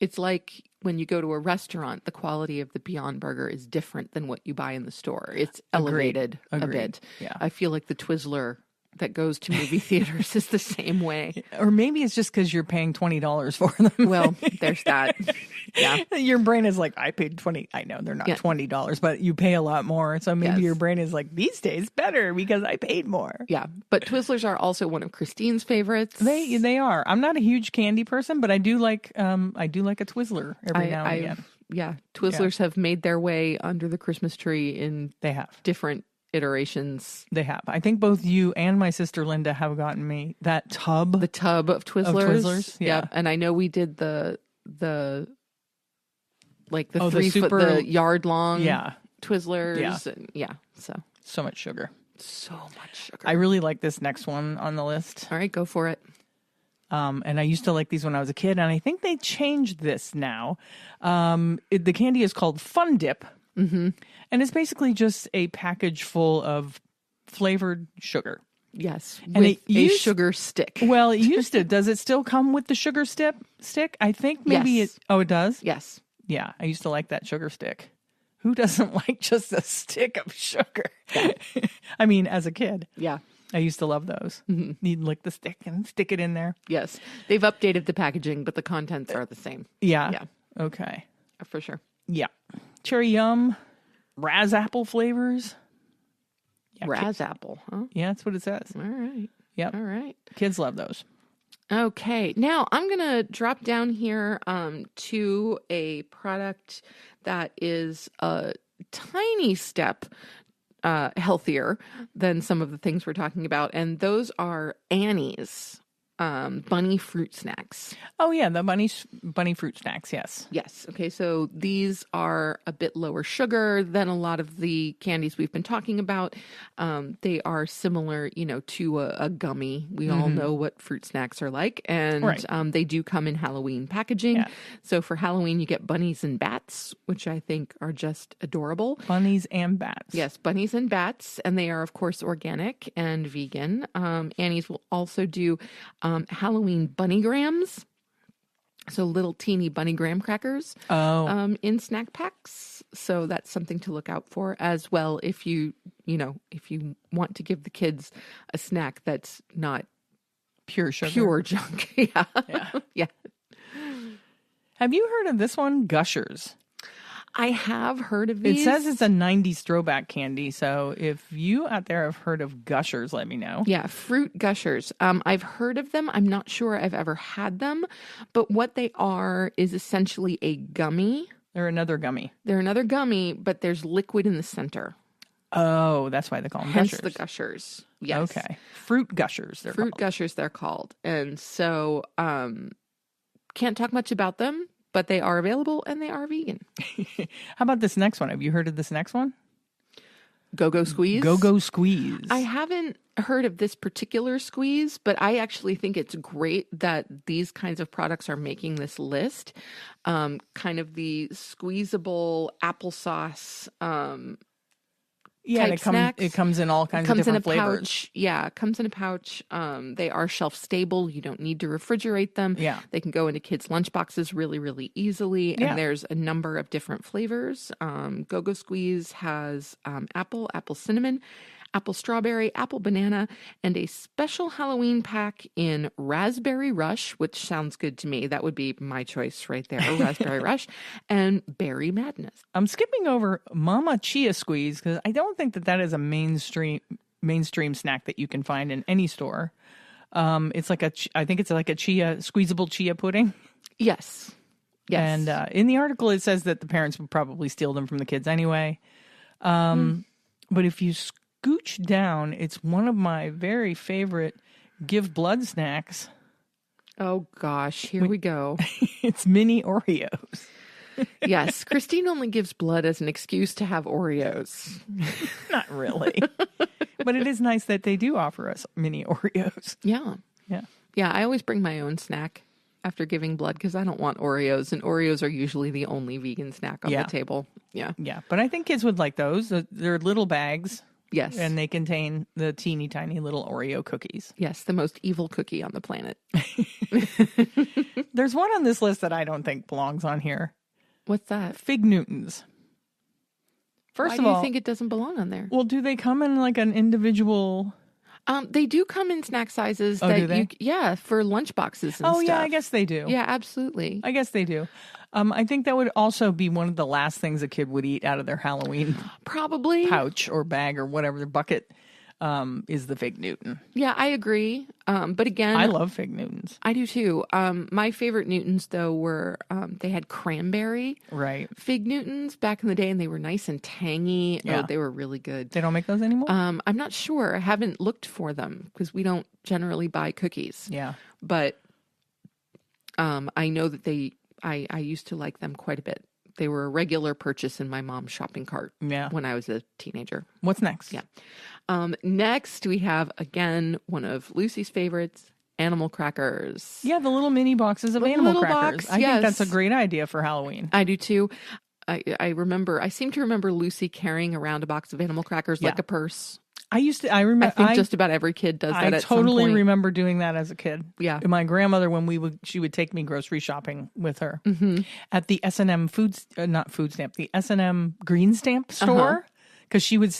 B: It's like when you go to a restaurant, the quality of the Beyond Burger is different than what you buy in the store. It's elevated a bit.
A: Yeah.
B: I feel like the Twizzler that goes to movie theaters is the same way.
A: Or maybe it's just because you're paying $20 for them.
B: Well, there's that. Yeah.
A: Your brain is like, I paid $20. I know they're not $20, but you pay a lot more. So maybe your brain is like, these days better because I paid more.
B: Yeah. But Twizzlers are also one of Christine's favorites.
A: They are. I'm not a huge candy person, but I do like a Twizzler every now and again.
B: Yeah. Twizzlers have made their way under the Christmas tree in
A: they have
B: different iterations.
A: They have. I think both you and my sister Linda have gotten me that tub.
B: The tub of Twizzlers.
A: Yeah.
B: Yep. And I know we did the like the
A: the
B: yard long Twizzlers.
A: Yeah.
B: And
A: so much sugar.
B: So much sugar.
A: I really like this next one on the list.
B: All right, go for it.
A: And I used to like these when I was a kid, and I think they changed this now. The candy is called Fun Dip.
B: Mm-hmm.
A: And it's basically just a package full of flavored sugar.
B: Yes.
A: And
B: with a sugar stick.
A: Well, it used to. Does it still come with the sugar stick? I think maybe it does?
B: Yes.
A: Yeah. I used to like that sugar stick. Who doesn't like just a stick of sugar? I mean, as a kid.
B: Yeah.
A: I used to love those. Mm-hmm. You'd lick the stick and stick it in there.
B: Yes. They've updated the packaging, but the contents are the same.
A: Yeah.
B: Yeah.
A: Okay.
B: For sure.
A: Yeah. Cherry Yum, Raz Apple flavors. Yeah,
B: Raz Apple, huh?
A: Yeah, that's what it says.
B: All right.
A: Yep.
B: All right.
A: Kids love those.
B: Okay. Now I'm going to drop down here to a product that is a tiny step healthier than some of the things we're talking about. And those are Annie's bunny fruit snacks.
A: Oh yeah, the bunny fruit snacks. Yes.
B: Yes. Okay. So these are a bit lower sugar than a lot of the candies we've been talking about. They are similar, to a gummy. We all know what fruit snacks are like, and they do come in Halloween packaging. Yeah. So for Halloween, you get bunnies and bats, which I think are just adorable.
A: Bunnies and bats.
B: Yes, bunnies and bats, and they are of course organic and vegan. Annie's will also do Halloween bunny grams, so little teeny bunny graham crackers in snack packs. So that's something to look out for as well. If you want to give the kids a snack that's not
A: pure sugar,
B: pure junk. Yeah.
A: Have you heard of this one, Gushers?
B: I have heard of these.
A: It says it's a 90s throwback candy. So if you out there have heard of Gushers, let me know.
B: Yeah, fruit Gushers. I've heard of them. I'm not sure I've ever had them. But what they are is essentially a gummy.
A: They're another gummy.
B: But there's liquid in the center.
A: Oh, that's why they call them
B: Hence
A: Gushers.
B: the Gushers. Yes.
A: Okay. Fruit Gushers,
B: Fruit Gushers, they're called. And so can't talk much about them. But they are available and they are vegan.
A: How about this next one? Have you heard of this next one?
B: Go-Go Squeeze?
A: Go-Go Squeeze.
B: I haven't heard of this particular squeeze, but I actually think it's great that these kinds of products are making this list. Kind of the squeezable applesauce
A: and it comes in all kinds of different flavors.
B: Pouch. Yeah, it comes in a pouch. They are shelf stable. You don't need to refrigerate them.
A: Yeah.
B: They can go into kids' lunchboxes really, really easily. And there's a number of different flavors. Go-Go Squeeze has apple cinnamon, apple strawberry, apple banana, and a special Halloween pack in Raspberry Rush, which sounds good to me. That would be my choice right there, Raspberry Rush, and Berry Madness.
A: I'm skipping over Mama Chia Squeeze because I don't think that is a mainstream snack that you can find in any store. It's like I think it's like a squeezable chia pudding.
B: Yes. Yes.
A: And in the article, it says that the parents would probably steal them from the kids anyway. But if you scooch down, it's one of my very favorite give blood snacks.
B: Oh gosh, here we go.
A: It's mini Oreos.
B: Yes, Christine only gives blood as an excuse to have Oreos.
A: Not really. But it is nice that they do offer us mini Oreos.
B: Yeah.
A: Yeah.
B: Yeah, I always bring my own snack after giving blood because I don't want Oreos, and Oreos are usually the only vegan snack on the table. Yeah.
A: Yeah. But I think kids would like those. They're little bags.
B: Yes.
A: And they contain the teeny tiny little Oreo cookies.
B: Yes, the most evil cookie on the planet.
A: There's one on this list that I don't think belongs on here.
B: What's that?
A: Fig Newtons. First
B: Why
A: of all,
B: do you think it doesn't belong on there?
A: well, do they come in like an individual?
B: They do come in snack sizes.
A: Oh,
B: that
A: do they?
B: For lunch boxes and stuff.
A: Oh, yeah, I guess they do.
B: Yeah, absolutely.
A: I guess they do. I think that would also be one of the last things a kid would eat out of their Halloween
B: Probably.
A: pouch or bag or whatever, their bucket, is the Fig Newton.
B: Yeah, I agree. But again,
A: I love Fig Newtons.
B: I do too. My favorite Newtons, though, were they had cranberry
A: Right.
B: Fig Newtons back in the day, and they were nice and tangy.
A: Yeah.
B: Oh, they were really good.
A: They don't make those anymore?
B: I'm not sure. I haven't looked for them because we don't generally buy cookies.
A: Yeah.
B: But I know that I used to like them quite a bit. They were a regular purchase in my mom's shopping cart when I was a teenager.
A: What's next?
B: Yeah. Next, we have, again, one of Lucy's favorites, animal crackers.
A: Yeah, the little mini boxes of
B: The
A: animal
B: little
A: crackers.
B: box,
A: I think that's a
B: yes.
A: great idea for Halloween.
B: I do too. I seem to remember Lucy carrying around a box of animal crackers like a purse.
A: I
B: I
A: remember.
B: think just about every kid does that
A: I
B: at some
A: totally
B: point.
A: remember doing that as a kid.
B: Yeah.
A: And my grandmother, when she would take me grocery shopping with her at the S&M the S&M green stamp store. Because she would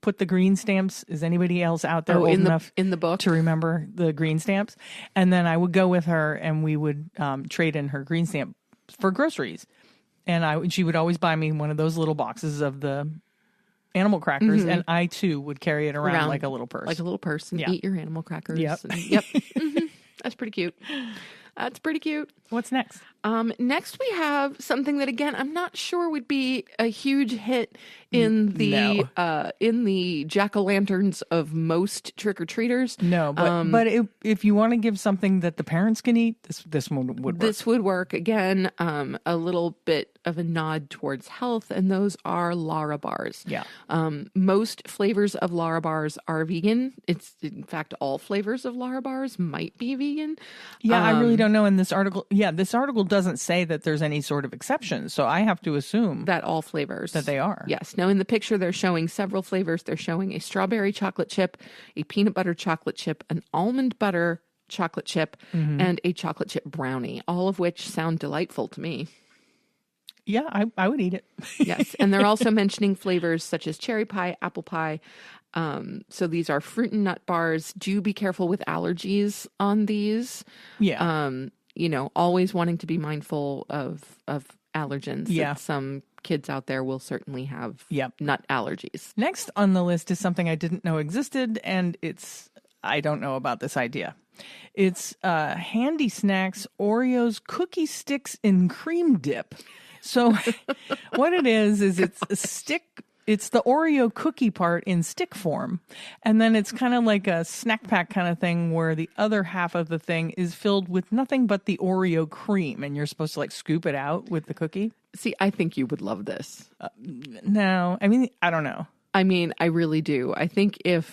A: put the green stamps. Is anybody else out there old enough
B: in the book
A: to remember the green stamps? And then I would go with her and we would trade in her green stamp for groceries. And she would always buy me one of those little boxes of the animal crackers, and I too would carry it around like a little purse.
B: Like a little purse and eat your animal crackers.
A: Yep.
B: Yep. That's pretty cute. That's pretty cute.
A: What's next?
B: Next we have something that, again, I'm not sure would be a huge hit in the jack-o'-lanterns of most trick-or-treaters.
A: No, but if you want to give something that the parents can eat, this one would work.
B: This would work. Again, a little bit of a nod towards health, and those are Lara bars.
A: Yeah.
B: Most flavors of Lara bars are vegan. It's, in fact, all flavors of Lara bars might be vegan.
A: Yeah, I really don't know in this article. Yeah, this article doesn't say that there's any sort of exception, so I have to assume
B: that all flavors.
A: That they are.
B: Yes. Now, in the picture, they're showing several flavors. They're showing a strawberry chocolate chip, a peanut butter chocolate chip, an almond butter chocolate chip, and a chocolate chip brownie, all of which sound delightful to me.
A: Yeah, I would eat it.
B: Yes. And they're also mentioning flavors such as cherry pie, apple pie. So these are fruit and nut bars. Do be careful with allergies on these.
A: Yeah.
B: Always wanting to be mindful of allergens.
A: Yeah.
B: Some kids out there will certainly have nut allergies.
A: Next on the list is something I didn't know existed, and I don't know about this idea. It's Handy Snacks Oreos cookie sticks in cream dip. So what it is it's a stick. It's the Oreo cookie part in stick form. And then it's kind of like a snack pack kind of thing where the other half of the thing is filled with nothing but the Oreo cream. And you're supposed to like scoop it out with the cookie.
B: See, I think you would love this.
A: No, I mean, I don't know.
B: I mean, I really do. I think you're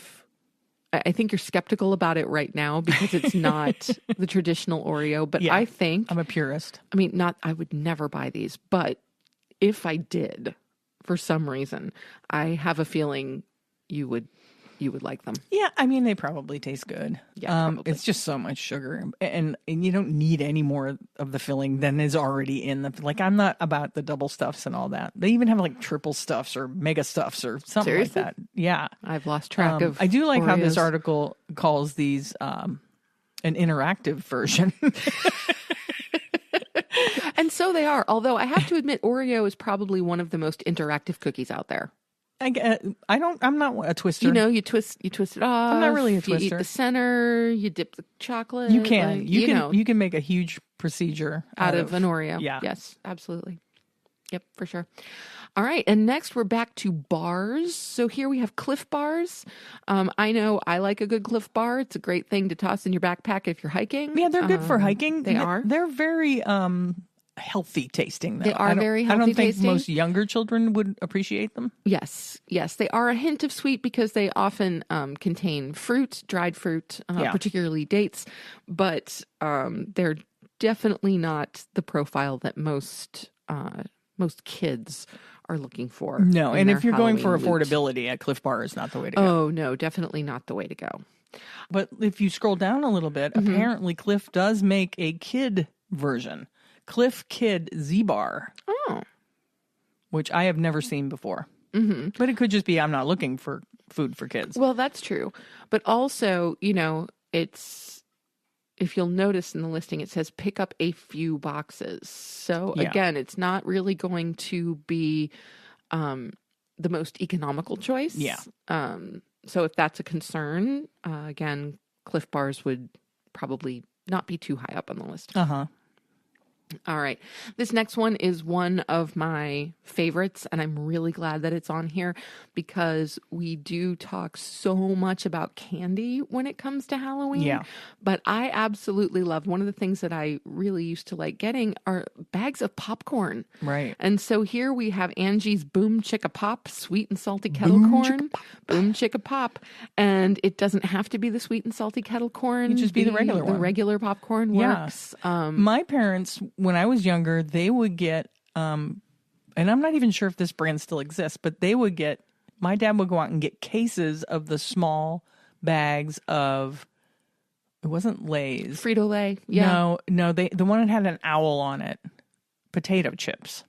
B: skeptical about it right now because it's not the traditional Oreo, but I think
A: I'm a purist.
B: I mean, I would never buy these, but if I did, for some reason, I have a feeling you would like them.
A: Yeah, I mean, they probably taste good.
B: Yeah, probably.
A: It's just so much sugar, and you don't need any more of the filling than is already in the. Like, I'm not about the double stuffs and all that. They even have like triple stuffs or mega stuffs or something
B: Seriously?
A: like that. Yeah,
B: I've lost track of.
A: I do like how this
B: Oreos.
A: article calls these an interactive version.
B: And so they are. Although I have to admit, Oreo is probably one of the most interactive cookies out there.
A: I'm not a twister.
B: You twist it off.
A: I'm not really a
B: You eat
A: twister.
B: the center. You dip the chocolate.
A: You can.
B: like,
A: You can make a huge procedure
B: out of an Oreo.
A: Yeah.
B: Yes, absolutely. Yep, for sure. All right. And next we're back to bars. So here we have Cliff Bars. I know I like a good Cliff Bar. It's a great thing to toss in your backpack if you're hiking.
A: Yeah, they're good for hiking.
B: They are.
A: They're very healthy tasting, though.
B: They are very healthy
A: I don't think
B: tasting.
A: most younger children would appreciate them.
B: Yes. They are a hint of sweet because they often contain fruit, dried fruit, particularly dates, but they're definitely not the profile that most kids are looking for.
A: No, and if you're going for
B: Halloween
A: affordability, a Cliff Bar is not the way to go.
B: Oh, no, definitely not the way to go.
A: But if you scroll down a little bit, apparently Cliff does make a kid version. Cliff Kid Z-Bar.
B: Oh.
A: Which I have never seen before. Mm-hmm. But it could just be I'm not looking for food for kids.
B: Well, that's true. But also, it's, if you'll notice in the listing, it says pick up a few boxes. So again, it's not really going to be the most economical choice.
A: Yeah.
B: So if that's a concern, again, Cliff Bars would probably not be too high up on the list.
A: Uh-huh.
B: All right. This next one is one of my favorites, and I'm really glad that it's on here because we do talk so much about candy when it comes to Halloween.
A: Yeah.
B: But I absolutely love, one of the things that I really used to like getting are bags of popcorn.
A: Right.
B: And so here we have Angie's Boom Chicka Pop, sweet and salty kettle corn. Boom Chicka Pop. And it doesn't have to be the sweet and salty kettle corn.
A: It just be the regular one.
B: The regular popcorn works.
A: My parents, when I was younger, they would get, and I'm not even sure if this brand still exists, but they would get, my dad would go out and get cases of the small bags of, it wasn't Lay's.
B: Frito-Lay. Yeah.
A: No, the one that had an owl on it. Potato chips.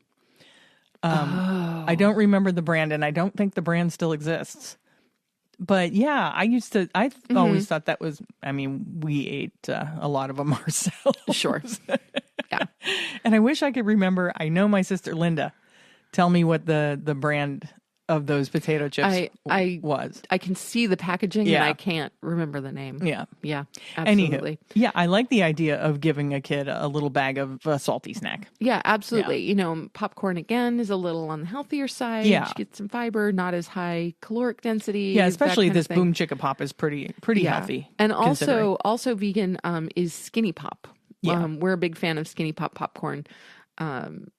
A: I don't remember the brand, and I don't think the brand still exists. But yeah, I always thought that was, we ate a lot of them ourselves.
B: Sure. Yeah.
A: And I wish I could remember. I know my sister Linda, tell me what the brand of those potato chips was.
B: I can see the packaging and I can't remember the name.
A: Yeah.
B: Yeah, absolutely.
A: Anywho, I like the idea of giving a kid a little bag of a salty snack.
B: Yeah, absolutely. Yeah. Popcorn again is a little on the healthier side.
A: Yeah.
B: You get some fiber, not as high caloric density.
A: Yeah, especially this Boom Chicka Pop is pretty healthy.
B: And also vegan is Skinny Pop.
A: Yeah.
B: We're a big fan of Skinny Pop popcorn. And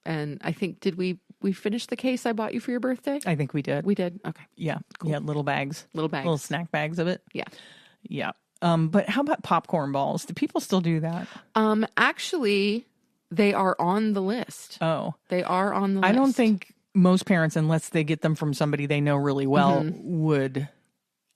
B: I think, did we finish the case I bought you for your birthday?
A: I think we did.
B: We did? Okay.
A: Yeah. Cool. Yeah, little bags. Little snack bags of it.
B: Yeah.
A: Yeah. But how about popcorn balls? Do people still do that?
B: Actually, they are on the list.
A: Oh.
B: They are on the list.
A: I don't think most parents, unless they get them from somebody they know really well, would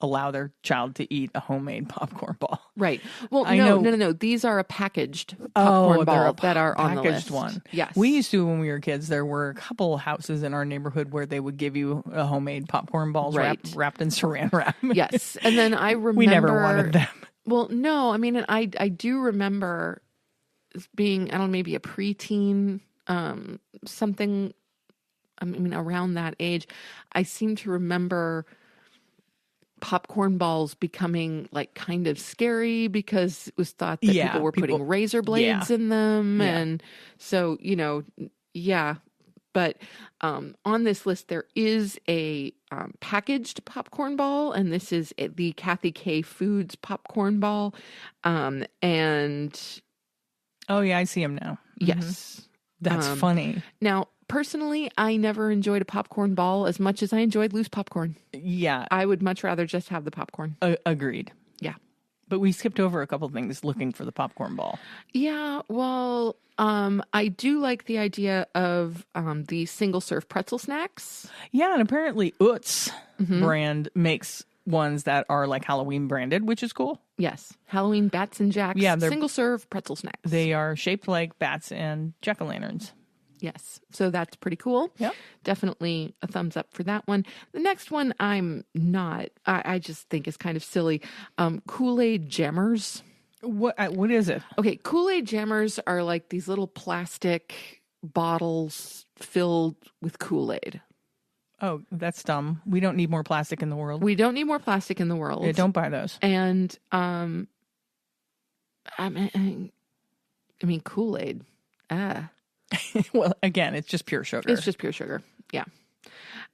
A: allow their child to eat a homemade popcorn ball.
B: Right. Well, no. These are a packaged popcorn ball that are on the list.
A: One.
B: Yes.
A: We used to, when we were kids, there were a couple houses in our neighborhood where they would give you a homemade popcorn balls wrapped in saran wrap.
B: Yes. And then I remember...
A: We never wanted them.
B: Well, no. I do remember being, I don't know, maybe a preteen, something, around that age. I seem to remember popcorn balls becoming like kind of scary because it was thought that people were putting razor blades in them. Yeah. And so, but on this list, there is a packaged popcorn ball, and this is the Kathy K Foods popcorn ball. And
A: oh yeah, I see them now.
B: Yes.
A: That's funny.
B: Now, personally, I never enjoyed a popcorn ball as much as I enjoyed loose popcorn.
A: Yeah.
B: I would much rather just have the popcorn.
A: Agreed.
B: Yeah.
A: But we skipped over a couple things looking for the popcorn ball.
B: Yeah, well, I do like the idea of the single-serve pretzel snacks.
A: Yeah, and apparently Utz brand makes ones that are like Halloween branded, which is cool.
B: Yes. Halloween Bats and Jacks single-serve pretzel snacks.
A: They are shaped like bats and jack-o'-lanterns.
B: Yes. So that's pretty cool.
A: Yeah.
B: Definitely a thumbs up for that one. The next one I'm not. I just think is kind of silly. Kool-Aid Jammers.
A: What is it?
B: Okay. Kool-Aid Jammers are like these little plastic bottles filled with Kool-Aid.
A: Oh, that's dumb. We don't need more plastic in the world.
B: We don't need more plastic in the world.
A: Yeah, don't buy those.
B: And Kool-Aid.
A: Well, again, it's just pure sugar.
B: It's just pure sugar. Yeah.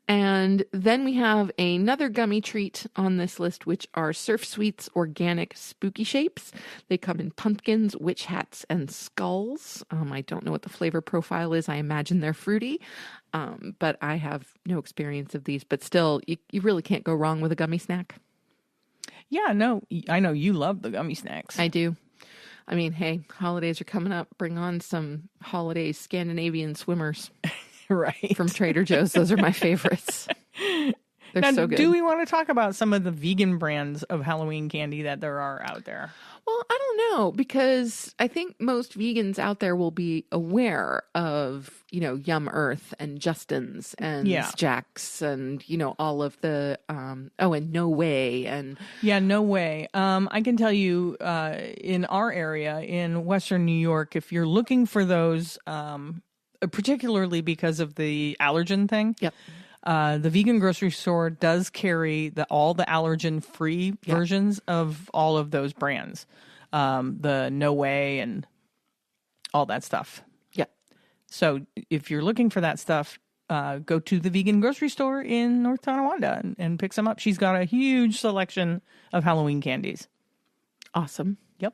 B: And then we have another gummy treat on this list, which are Surf Sweets Organic Spooky Shapes. They come in pumpkins, witch hats, and skulls. I don't know what the flavor profile is. I imagine they're fruity, but I have no experience of these. But still, you really can't go wrong with a gummy snack.
A: Yeah, no, I know you love the gummy snacks.
B: I do. I mean, hey, holidays are coming up. Bring on some holiday Scandinavian swimmers.
A: Right.
B: From Trader Joe's. Those are my favorites. They're
A: now,
B: so good.
A: Do we want to talk about some of the vegan brands of Halloween candy that there are out there?
B: Well, I don't know, because I think most vegans out there will be aware of, Yum Earth and Justin's and Jack's and, all of the, and No Way. And
A: yeah, No Way. I can tell you in our area in Western New York, if you're looking for those, particularly because of the allergen thing.
B: Yep.
A: The vegan grocery store does carry all the allergen-free versions of all of those brands. The No Way and all that stuff.
B: Yep.
A: So if you're looking for that stuff, go to the vegan grocery store in North Tonawanda and pick some up. She's got a huge selection of Halloween candies.
B: Awesome.
A: Yep.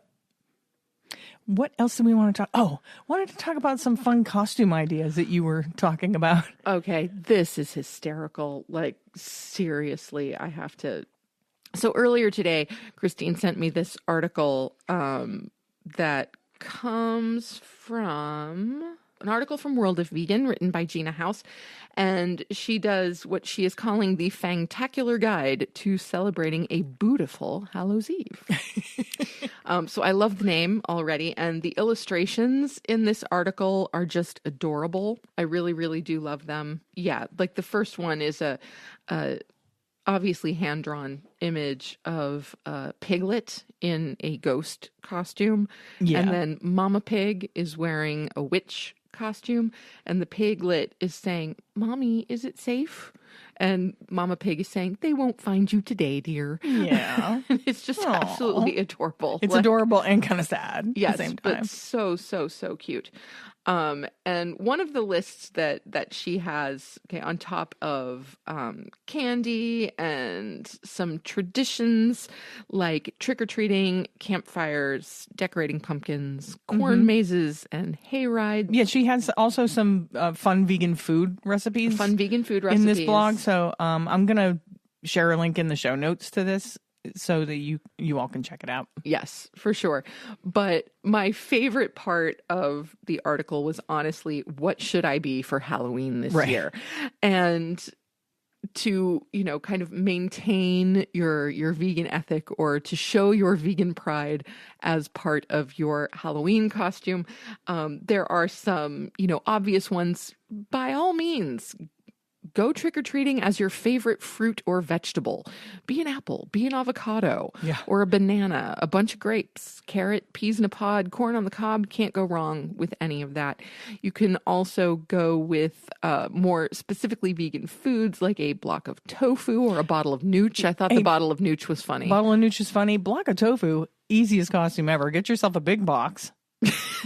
A: What else do we want to talk? Oh, wanted to talk about some fun costume ideas that you were talking about.
B: Okay, this is hysterical. Like, seriously, I have to. So earlier today, Christine sent me this article that comes from an article from World of Vegan written by Gina House. And she does what she is calling the Fangtacular Guide to Celebrating a Bootiful Hallows Eve. So I love the name already. And the illustrations in this article are just adorable. I really, really do love them. Yeah, like the first one is a obviously hand-drawn image of Piglet in a ghost costume. Yeah. And then Mama Pig is wearing a witch costume, and the piglet is saying, "Mommy, is it safe?" And Mama Pig is saying, "They won't find you today, dear."
A: Yeah.
B: It's just absolutely adorable.
A: It's adorable and kind of sad
B: yes,
A: at the same time.
B: But so cute. And one of the lists that she has, on top of candy and some traditions like trick-or-treating, campfires, decorating pumpkins, corn mazes, and hay rides.
A: Yeah, she has also some fun vegan food recipes.
B: In this
A: blog. So I'm going to share a link in the show notes to this so that you all can check it out.
B: Yes, for sure. But my favorite part of the article was honestly, what should I be for Halloween this year? And to, kind of maintain your vegan ethic or to show your vegan pride as part of your Halloween costume. There are some, obvious ones. By all means, go trick-or-treating as your favorite fruit or vegetable. Be an apple, be an avocado, or a banana, a bunch of grapes, carrot, peas in a pod, corn on the cob. Can't go wrong with any of that. You can also go with more specifically vegan foods like a block of tofu or a bottle of nooch. I thought the bottle of nooch was funny.
A: Bottle of nooch is funny. Block of tofu, easiest costume ever. Get yourself a big box.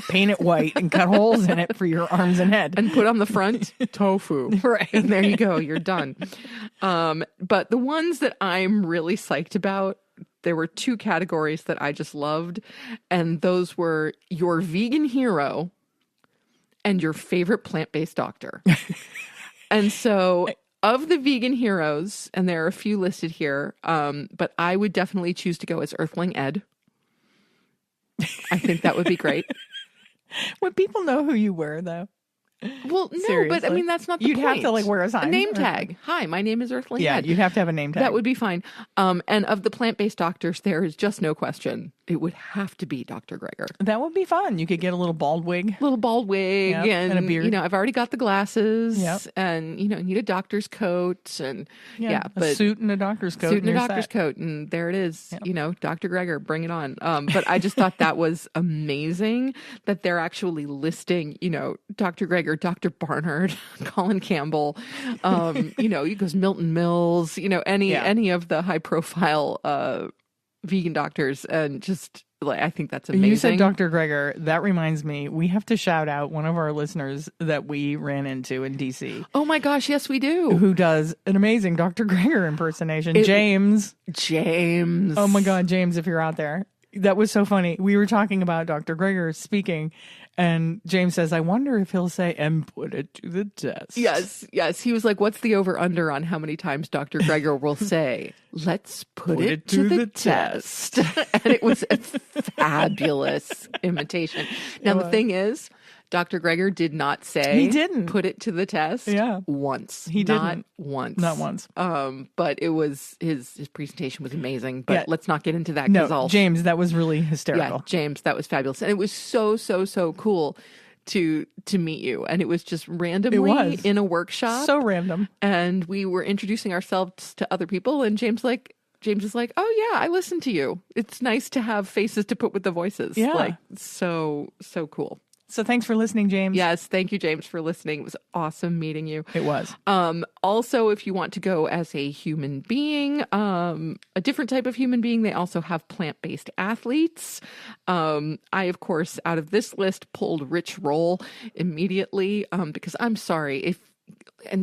A: Paint it white and cut holes in it for your arms and head.
B: And put on the front tofu.
A: Right.
B: And there you go. You're done. But the ones that I'm really psyched about, there were two categories that I just loved. And those were your vegan hero and your favorite plant-based doctor. And so of the vegan heroes, and there are a few listed here, but I would definitely choose to go as Earthling Ed. I think that would be great.
A: Would people know who you were, though?
B: Well, no,
A: Seriously.
B: but I mean, that's not the
A: point. You'd have to wear
B: a name tag. Hi, my name is Earthling Ed.
A: You'd have to have a name tag.
B: That would be fine. And of the plant-based doctors, there is just no question. It would have to be Dr. Greger.
A: That would be fun. You could get a little bald wig.
B: And
A: a beard.
B: I've already got the glasses.
A: Yep.
B: And, need a doctor's coat. And
A: a suit and a doctor's coat.
B: And there it is. Yep. Dr. Greger, bring it on. But I just thought that was amazing that they're actually listing, Dr. Greger, Dr. Barnard, Colin Campbell, he goes Milton Mills, any of the high profile vegan doctors, and just like, I think that's amazing.
A: You said Dr. Greger. That reminds me, we have to shout out one of our listeners that we ran into in DC.
B: Oh my gosh, yes, we do.
A: Who does an amazing Dr. Greger impersonation. James. Oh my God, James, if you're out there. That was so funny. We were talking about Dr. Greger speaking, and James says, I wonder if he'll say, and put it to the test.
B: Yes. He was like, what's the over-under on how many times Dr. Greger will say, let's put it to the test. And it was a fabulous imitation. Now, the thing is, Dr. Greger did not say
A: he didn't
B: put it to the test once.
A: He didn't.
B: Not once. But it was his presentation was amazing. But let's not get into that.
A: No, James, that was really hysterical.
B: Yeah, James, that was fabulous. And it was so cool to meet you. And it was just randomly in a workshop.
A: So random.
B: And we were introducing ourselves to other people, and James is like, oh yeah, I listen to you. It's nice to have faces to put with the voices.
A: Yeah.
B: Like, so cool.
A: So thanks for listening, James.
B: Yes, thank you, James, for listening. It was awesome meeting you.
A: It was.
B: Also, if you want to go as a human being, a different type of human being, they also have plant-based athletes. I, of course, out of this list, pulled Rich Roll immediately because I'm sorry,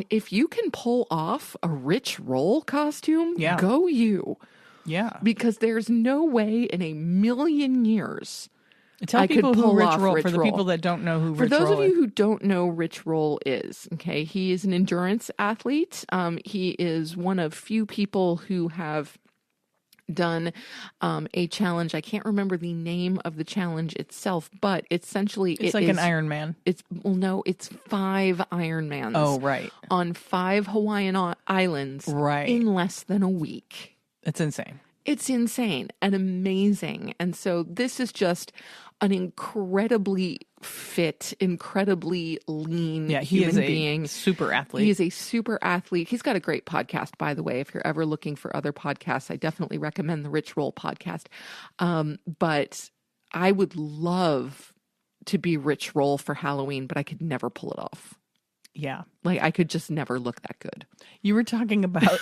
B: if you can pull off a Rich Roll costume, go you.
A: Yeah.
B: Because there's no way in a million years
A: Tell people who Rich Roll, for the people that don't know who Rich Roll is.
B: For those of you who don't know Rich Roll is, okay, he is an endurance athlete. He is one of few people who have done a challenge. I can't remember the name of the challenge itself, but essentially
A: it's like an Ironman.
B: It's 5 Ironmans.
A: Oh, right.
B: On 5 Hawaiian islands in less than a week.
A: It's insane.
B: It's insane and amazing. And so this is just an incredibly fit, incredibly lean human being.
A: Super athlete.
B: He is a super athlete. He's got a great podcast, by the way. If you're ever looking for other podcasts, I definitely recommend the Rich Roll podcast. But I would love to be Rich Roll for Halloween, but I could never pull it off.
A: Yeah.
B: Like I could just never look that good.
A: You were talking about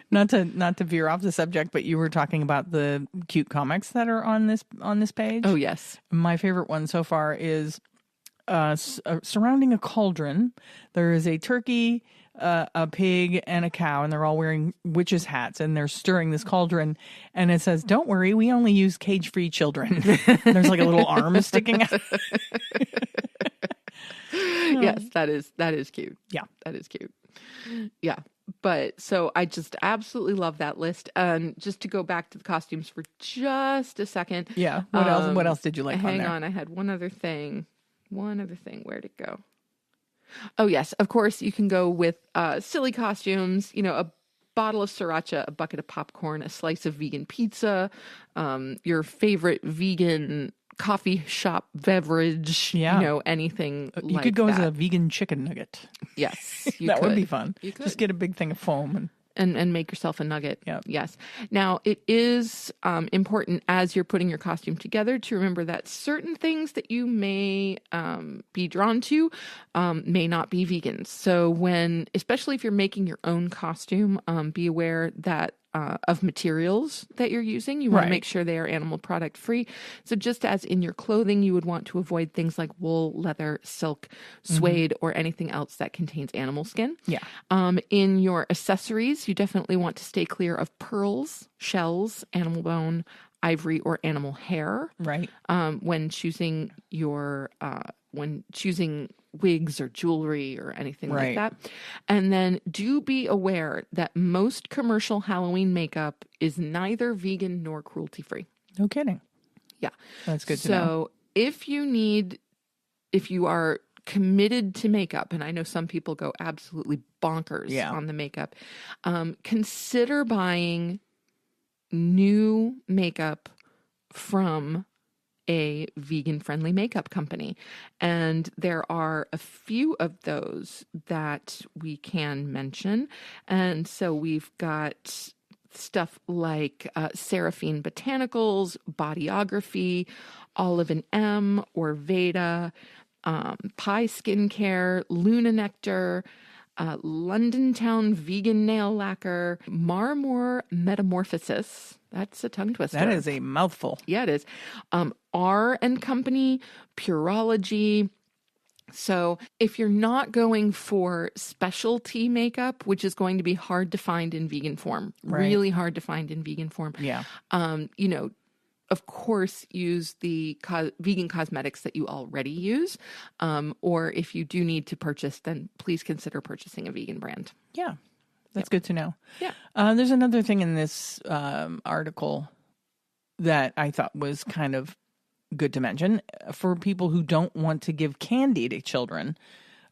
A: not to veer off the subject, but you were talking about the cute comics that are on this page.
B: Oh, yes.
A: My favorite one so far is surrounding a cauldron. There is a turkey, a pig, and a cow, and they're all wearing witches' hats, and they're stirring this cauldron, and it says, "Don't worry, we only use cage-free children." There's like a little arm sticking out.
B: Yes, that is cute.
A: Yeah.
B: That is cute. Yeah. But so I just absolutely love that list. And just to go back to the costumes for just a second.
A: Yeah. What else did you like on there?
B: Hang on. I had one other thing. Where'd it go? Oh, yes. Of course, you can go with silly costumes, a bottle of sriracha, a bucket of popcorn, a slice of vegan pizza, your favorite vegan coffee shop beverage, anything like that.
A: You could go as a vegan chicken nugget.
B: Yes,
A: that would be fun. You could. Just get a big thing of foam
B: and make yourself a nugget.
A: Yep.
B: Yes. Now, it is important as you're putting your costume together to remember that certain things that you may be drawn to may not be vegans. So especially if you're making your own costume, be aware that of materials that you're using. You want to make sure they are animal product free. So just as in your clothing, you would want to avoid things like wool, leather, silk, suede, or anything else that contains animal skin.
A: Yeah.
B: In your accessories, you definitely want to stay clear of pearls, shells, animal bone, ivory, or animal hair.
A: Right.
B: When choosing wigs or jewelry or anything like that. And then do be aware that most commercial Halloween makeup is neither vegan nor cruelty free.
A: No kidding.
B: Yeah.
A: That's good to know.
B: So if you are committed to makeup, and I know some people go absolutely bonkers on the makeup, consider buying new makeup from a vegan-friendly makeup company. And there are a few of those that we can mention. And so we've got stuff like Seraphine Botanicals, Bodyography, Olive & M, Orveda, Pie Skincare, Luna Nectar, London Town Vegan Nail Lacquer, Marmor Metamorphosis. That's a tongue twister.
A: That is a mouthful.
B: Yeah, it is. R and Company, Purology. So if you're not going for specialty makeup, which is going to be hard to find in vegan form, really hard to find in vegan form.
A: Yeah.
B: Of course, use the vegan cosmetics that you already use. Or if you do need to purchase, then please consider purchasing a vegan brand.
A: Yeah. That's good to know.
B: Yeah.
A: There's another thing in this article that I thought was kind of good to mention. For people who don't want to give candy to children,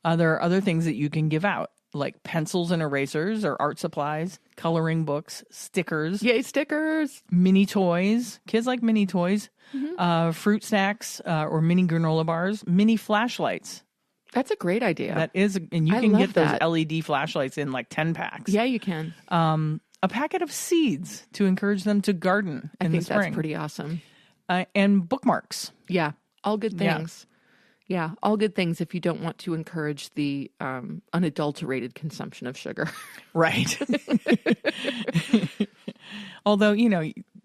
A: there are other things that you can give out, like pencils and erasers or art supplies, coloring books, stickers.
B: Yay, stickers.
A: Mini toys. Kids like mini toys. Fruit snacks or mini granola bars. Mini flashlights.
B: That's a great idea.
A: That is, and you
B: I
A: can
B: love
A: get those
B: that.
A: LED flashlights in like 10 packs.
B: Yeah, you can.
A: A packet of seeds to encourage them to garden in the spring.
B: I think that's pretty awesome.
A: And bookmarks.
B: Yeah, all good
A: Yeah.
B: things. Yeah, all good things if you don't want to encourage the unadulterated consumption of sugar.
A: Right. Although,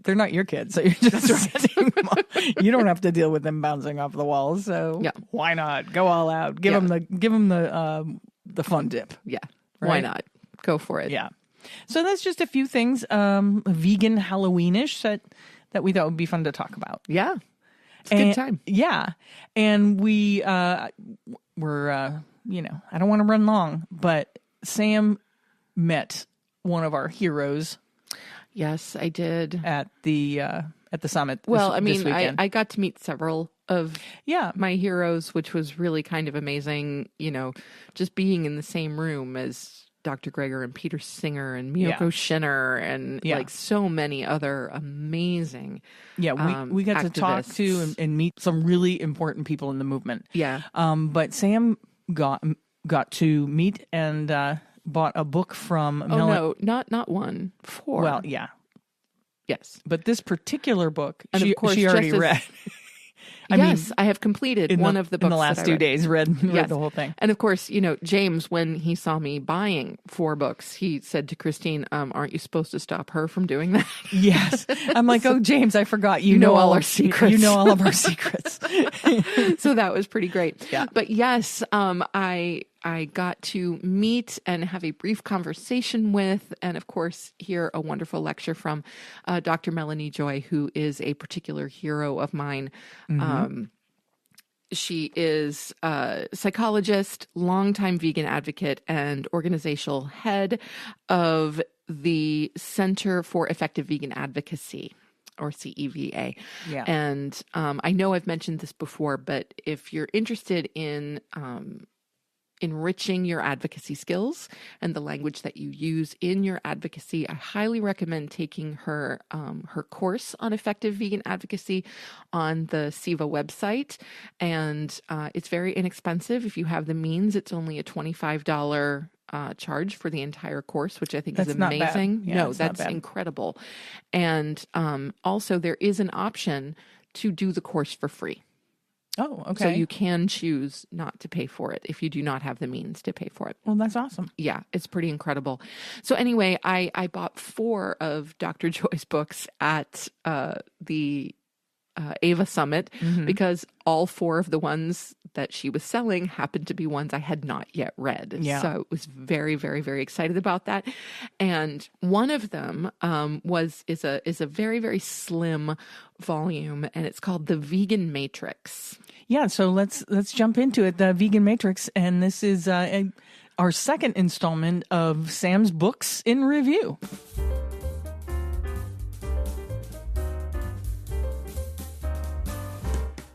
A: they're not your kids, so you're just setting them up. You don't have to deal with them bouncing off the walls, so why not? Go all out. Give them the fun dip.
B: Yeah,
A: Right?
B: why not? Go for it.
A: Yeah. So that's just a few things, vegan Halloweenish that we thought would be fun to talk about.
B: Yeah, it's a good time.
A: Yeah. And we're, I don't want to run long, but Sam met one of our heroes
B: Yes, I did.
A: at the summit.
B: This
A: this weekend.
B: I got to meet several of
A: Yeah.
B: my heroes, which was really kind of amazing. Just being in the same room as Dr. Greger and Peter Singer and Miyoko Shinner and like so many other amazing
A: we got to talk to
B: activists.
A: and meet some really important people in the movement.
B: Yeah.
A: But Sam got to meet and bought a book from
B: No, not one. 4.
A: Well, yeah.
B: Yes.
A: But this particular book,
B: And of course,
A: she already
B: just as-
A: read.
B: I have completed one of the books
A: in the last
B: that I
A: 2
B: read.
A: days. Read
B: Yes.
A: the whole thing.
B: And of course, James, when he saw me buying 4 books, he said to Christine, aren't you supposed to stop her from doing that?
A: Yes, I'm like, oh, James, I forgot. You
B: know
A: know
B: all our secrets.
A: You know all of our secrets.
B: So that was pretty great.
A: Yeah.
B: But yes, I got to meet and have a brief conversation with, and of course, hear a wonderful lecture from Dr. Melanie Joy, who is a particular hero of mine. She is a psychologist, longtime vegan advocate, and organizational head of the Center for Effective Vegan Advocacy, or CEVA.
A: Yeah.
B: And I know I've mentioned this before, but if you're interested in enriching your advocacy skills and the language that you use in your advocacy, I highly recommend taking her course on effective vegan advocacy on the SIVA website. And it's very inexpensive. If you have the means, it's only a $25 charge for the entire course, which I think is
A: Not bad.
B: amazing.
A: Yeah,
B: No,
A: it's not
B: that's
A: bad.
B: incredible. And also there is an option to do the course for free.
A: Oh, okay.
B: So you can choose not to pay for it if you do not have the means to pay for it.
A: Well, that's awesome.
B: Yeah, it's pretty incredible. So anyway, I bought 4 of Dr. Joy's books at the Ava Summit because all 4 of the ones that she was selling happened to be ones I had not yet read.
A: Yeah.
B: So I was very, very, very excited about that. And one of them is a very, very slim volume, and it's called The Vegan Matrix.
A: Yeah, so let's jump into it. The Vegan Matrix, and this is our second installment of Sam's books in review.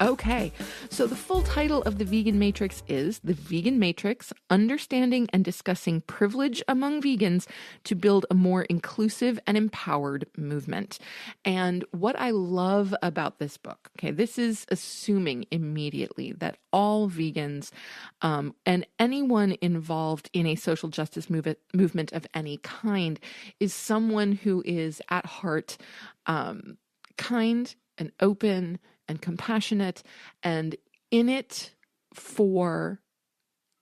B: Okay, so the full title of The Vegan Matrix is The Vegan Matrix, Understanding and Discussing Privilege Among Vegans to Build a More Inclusive and Empowered Movement. And what I love about this book, okay, this is assuming immediately that all vegans and anyone involved in a social justice movement of any kind is someone who is at heart kind and open and compassionate, and in it for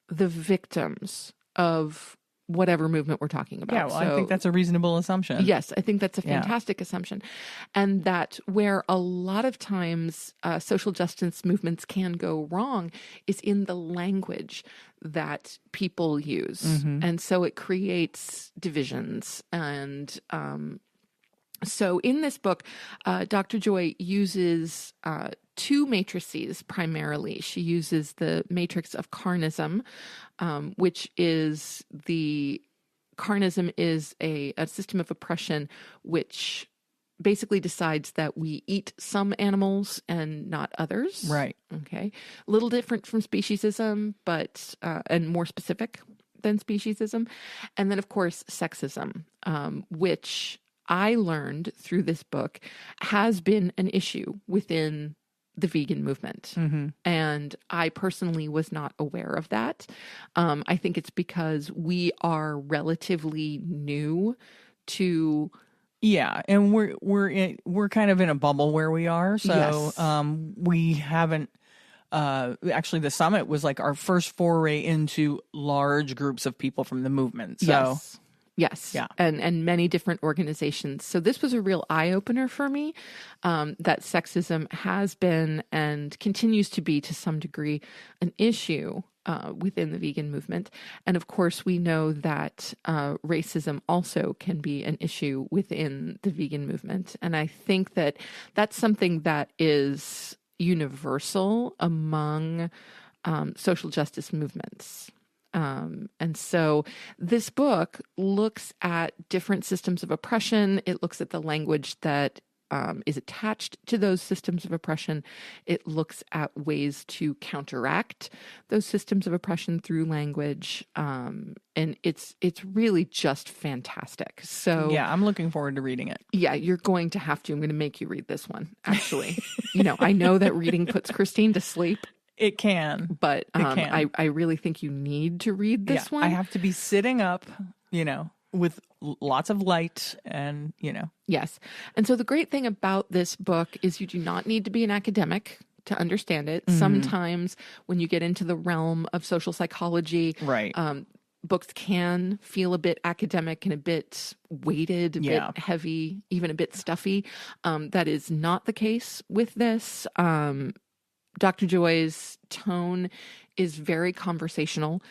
B: the victims of whatever movement we're talking about.
A: Yeah, well, I think that's a reasonable assumption.
B: Yes, I think that's a fantastic assumption. And that where a lot of times social justice movements can go wrong is in the language that people use. And so it creates divisions. And so in this book, Dr. Joy uses two matrices primarily. She uses the matrix of carnism, which is carnism is a system of oppression which basically decides that we eat some animals and not others.
A: Right.
B: Okay. A little different from speciesism, but and more specific than speciesism. And then, of course, sexism, which I learned through this book has been an issue within the vegan movement. And I personally was not aware of that. I think it's because we are relatively new to...
A: Yeah, and we're kind of in a bubble where we are. So we haven't actually the summit was like our first foray into large groups of people from the movement. So
B: Yes. Yeah. And many different organizations. So this was a real eye-opener for me, that sexism has been and continues to be to some degree an issue within the vegan movement. And of course, we know that racism also can be an issue within the vegan movement. And I think that that's something that is universal among social justice movements. And so this book looks at different systems of oppression. It looks at the language that is attached to those systems of oppression. It looks at ways to counteract those systems of oppression through language. And it's really just fantastic. So
A: yeah, I'm looking forward to reading it.
B: Yeah, you're going to have to. I'm going to make you read this one, actually. I know that reading puts Christine to sleep.
A: It can.
B: But I really think you need to read this one.
A: I have to be sitting up, with lots of light and,
B: Yes. And so the great thing about this book is you do not need to be an academic to understand it. Sometimes when you get into the realm of social psychology,
A: right.
B: Books can feel a bit academic and a bit weighted, a bit heavy, even a bit stuffy. That is not the case with this. Dr. Joy's tone is very conversational.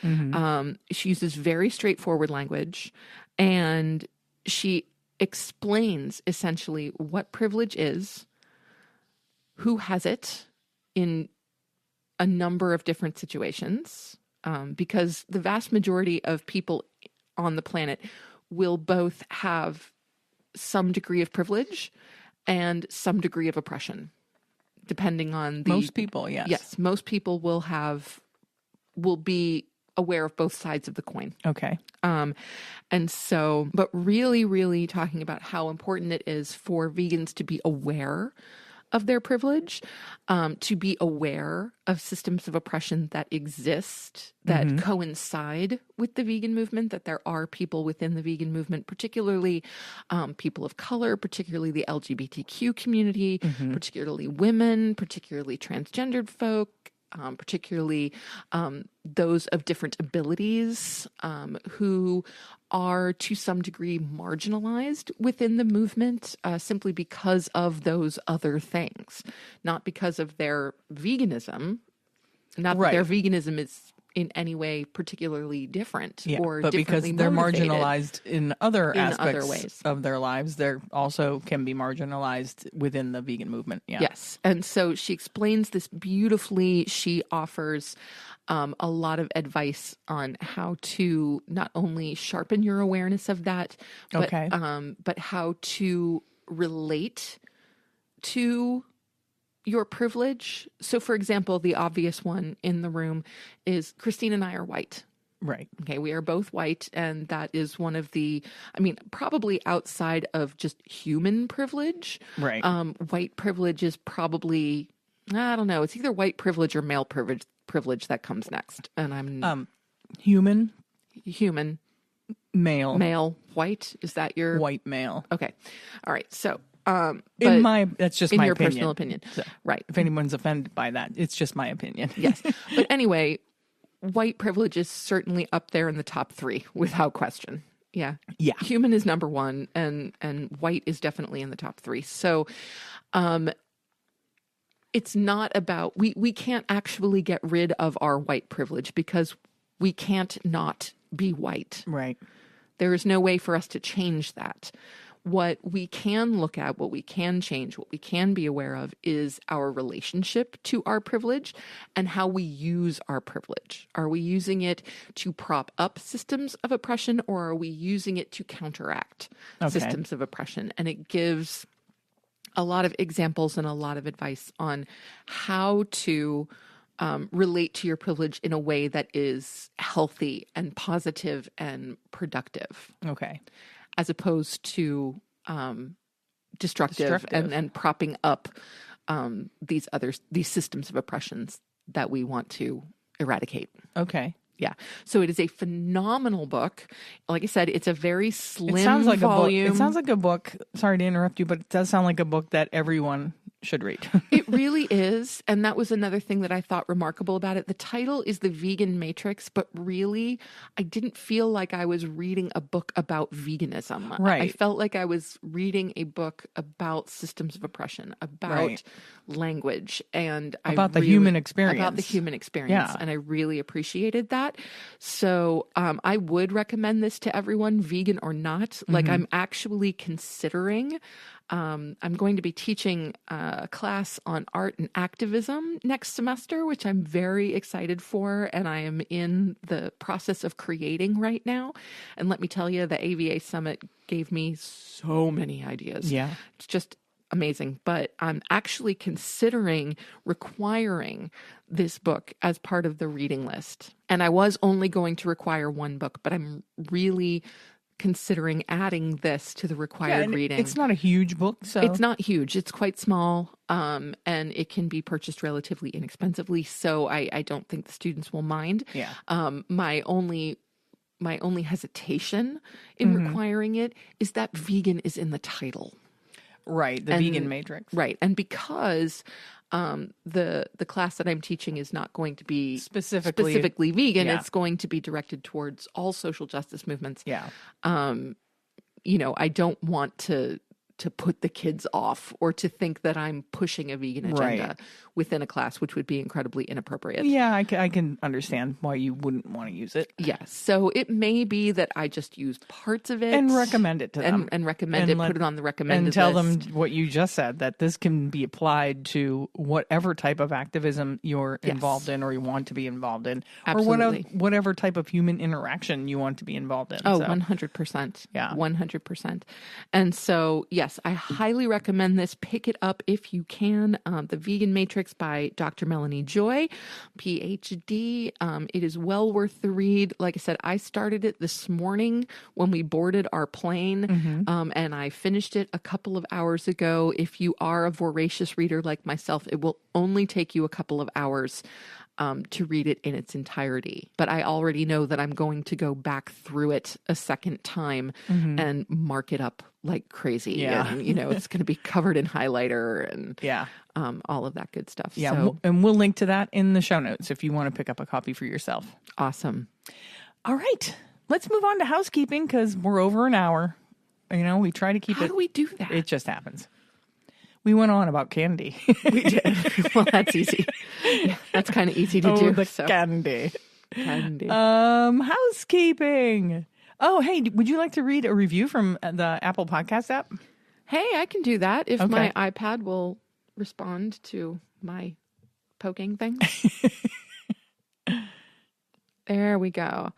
B: She uses very straightforward language, and she explains essentially what privilege is, who has it in a number of different situations, because the vast majority of people on the planet will both have some degree of privilege and some degree of oppression. Depending on
A: most people, yes.
B: Yes, most people will be aware of both sides of the coin.
A: Okay.
B: And so, but really, really talking about how important it is for vegans to be aware of their privilege, to be aware of systems of oppression that exist, that coincide with the vegan movement, that there are people within the vegan movement, particularly people of color, particularly the LGBTQ community, particularly women, particularly transgendered folk, particularly those of different abilities who are to some degree marginalized within the movement simply because of those other things, not because of their veganism. Not that their veganism is in any way particularly different or
A: but because they're
B: motivated.
A: Marginalized in other aspects
B: other ways
A: of their lives, they're also can be marginalized within the vegan movement. Yeah.
B: Yes. And so she explains this beautifully. She offers a lot of advice on how to not only sharpen your awareness of that, but how to relate to your privilege. So, for example, the obvious one in the room is Christine and I are white.
A: Right.
B: Okay. We are both white. And that is one of probably outside of just human privilege.
A: Right.
B: White privilege is probably, I don't know, it's either white privilege or male privilege that comes next. And I'm
A: human,
B: male, white. Is that your
A: white male?
B: Okay. All right. So,
A: that's just
B: in
A: my
B: your
A: opinion.
B: personal opinion.
A: So,
B: right.
A: If anyone's offended by that, it's just my opinion.
B: Yes. But anyway, white privilege is certainly up there in the top 3 without question. Yeah.
A: Yeah.
B: Human is number 1 and white is definitely in the top 3. So, it's not about, we can't actually get rid of our white privilege because we can't not be white.
A: Right.
B: There is no way for us to change that. What we can look at, what we can change, what we can be aware of is our relationship to our privilege and how we use our privilege. Are we using it to prop up systems of oppression, or are we using it to counteract systems of oppression? And it gives a lot of examples and a lot of advice on how to relate to your privilege in a way that is healthy and positive and productive.
A: Okay.
B: As opposed to destructive. And propping up these systems of oppressions that we want to eradicate.
A: Okay.
B: Yeah. So it is a phenomenal book. Like I said, it's a very slim
A: It sounds like
B: volume.
A: a book. It sounds like a book. Sorry to interrupt you, but it does sound like a book that everyone should read.
B: It really is. And that was another thing that I thought remarkable about it. The title is The Vegan Matrix, but really, I didn't feel like I was reading a book about veganism.
A: Right.
B: I felt like I was reading a book about systems of oppression, about language, and
A: about the human experience.
B: About the human experience.
A: Yeah.
B: And I really appreciated that. So I would recommend this to everyone, vegan or not. Like, I'm actually considering... I'm going to be teaching a class on art and activism next semester, which I'm very excited for. And I am in the process of creating right now. And let me tell you, the AVA Summit gave me so many ideas.
A: Yeah.
B: It's just amazing. But I'm actually considering requiring this book as part of the reading list. And I was only going to require one book, but I'm really considering adding this to the required reading.
A: It's not a huge book, so
B: it's not huge. It's quite small, and it can be purchased relatively inexpensively. So I don't think the students will mind.
A: Yeah.
B: My only hesitation in requiring it is that vegan is in the title.
A: Right, the Vegan Matrix.
B: Right, and because the class that I'm teaching is not going to be specifically vegan. It's going to be directed towards all social justice movements.
A: Yeah.
B: I don't want to put the kids off or to think that I'm pushing a vegan agenda within a class, which would be incredibly inappropriate.
A: Yeah, I can understand why you wouldn't want to use it.
B: Yeah. So it may be that I just use parts of it.
A: And recommend it to them.
B: And recommend it, put it on the recommended list.
A: And tell them what you just said, that this can be applied to whatever type of activism you're involved in or you want to be involved in.
B: Absolutely.
A: Or whatever type of human interaction you want to be involved in.
B: Oh,
A: so.
B: 100%.
A: Yeah.
B: 100%. And so, yes, I highly recommend this. Pick it up if you can. The Vegan Matrix by Dr. Melanie Joy, PhD. It is well worth the read. Like I said, I started it this morning when we boarded our plane, and I finished it a couple of hours ago. If you are a voracious reader like myself, it will only take you a couple of hours to read it in its entirety. But I already know that I'm going to go back through it a second time and mark it up like crazy.
A: Yeah.
B: And, it's going to be covered in highlighter and all of that good stuff.
A: Yeah.
B: So,
A: And we'll link to that in the show notes if you want to pick up a copy for yourself.
B: Awesome.
A: All right. Let's move on to housekeeping because we're over an hour. We try to keep
B: How
A: it.
B: do we do that?
A: It just happens. We went on about candy.
B: We did. Well, that's easy. Yeah, that's kind of easy to do.
A: The candy.
B: Candy.
A: Housekeeping. Oh, hey, would you like to read a review from the Apple Podcast app?
B: Hey, I can do that if my iPad will respond to my poking thing. There we go.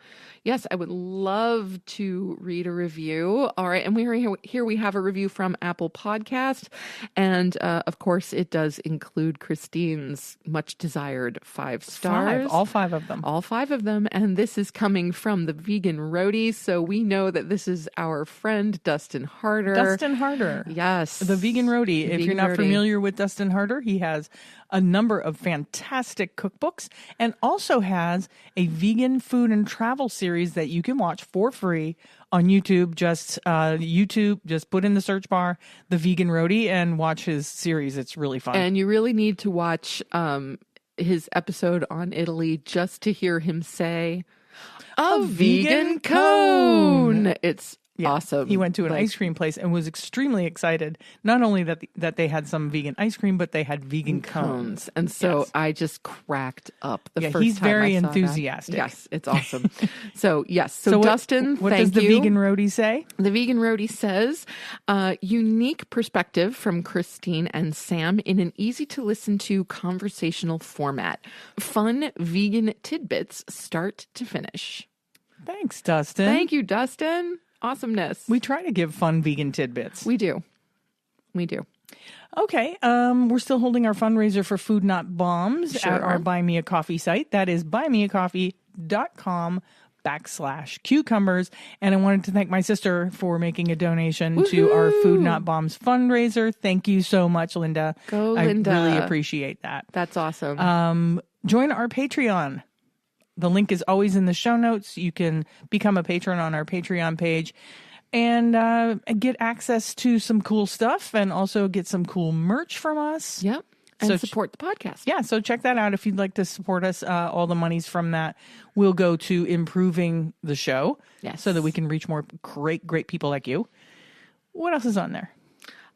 B: Yes, I would love to read a review. All right. And here we have a review from Apple Podcast. And of course, it does include Christine's much desired 5 stars.
A: All 5 of them.
B: All 5 of them. And this is coming from the Vegan Roadie. So we know that this is our friend, Dustin Harder.
A: Dustin Harder.
B: Yes.
A: The Vegan Roadie. If you're not familiar with Dustin Harder, he has a number of fantastic cookbooks and also has a vegan food and travel series that you can watch for free on YouTube. Just put in the search bar The Vegan Roadie and watch his series. It's really fun.
B: And you really need to watch his episode on Italy just to hear him say, a vegan cone. It's awesome.
A: He went to an ice cream place and was extremely excited. Not only that they had some vegan ice cream, but they had vegan cones.
B: And so I just cracked up the first time
A: he's very
B: I saw
A: enthusiastic.
B: That. Yes, it's awesome. So yes. So Dustin,
A: what
B: thank
A: does the
B: you.
A: vegan roadie say?
B: The vegan roadie says, unique perspective from Christine and Sam in an easy to listen to conversational format. Fun vegan tidbits start to finish.
A: Thanks, Dustin.
B: Thank you, Dustin. Awesomeness.
A: We try to give fun vegan tidbits.
B: We do.
A: Okay. We're still holding our fundraiser for Food Not Bombs at our Buy Me a Coffee site. That is buymeacoffee.com/cucumbers. And I wanted to thank my sister for making a donation to our Food Not Bombs fundraiser. Thank you so much, Linda.
B: Go, Linda.
A: I really appreciate that.
B: That's awesome.
A: Join our Patreon. The link is always in the show notes. You can become a patron on our Patreon page and get access to some cool stuff and also get some cool merch from us.
B: Yep. And support the podcast.
A: Yeah, so check that out if you'd like to support us. All the monies from that will go to improving the show so that we can reach more great people like you. What else is on there?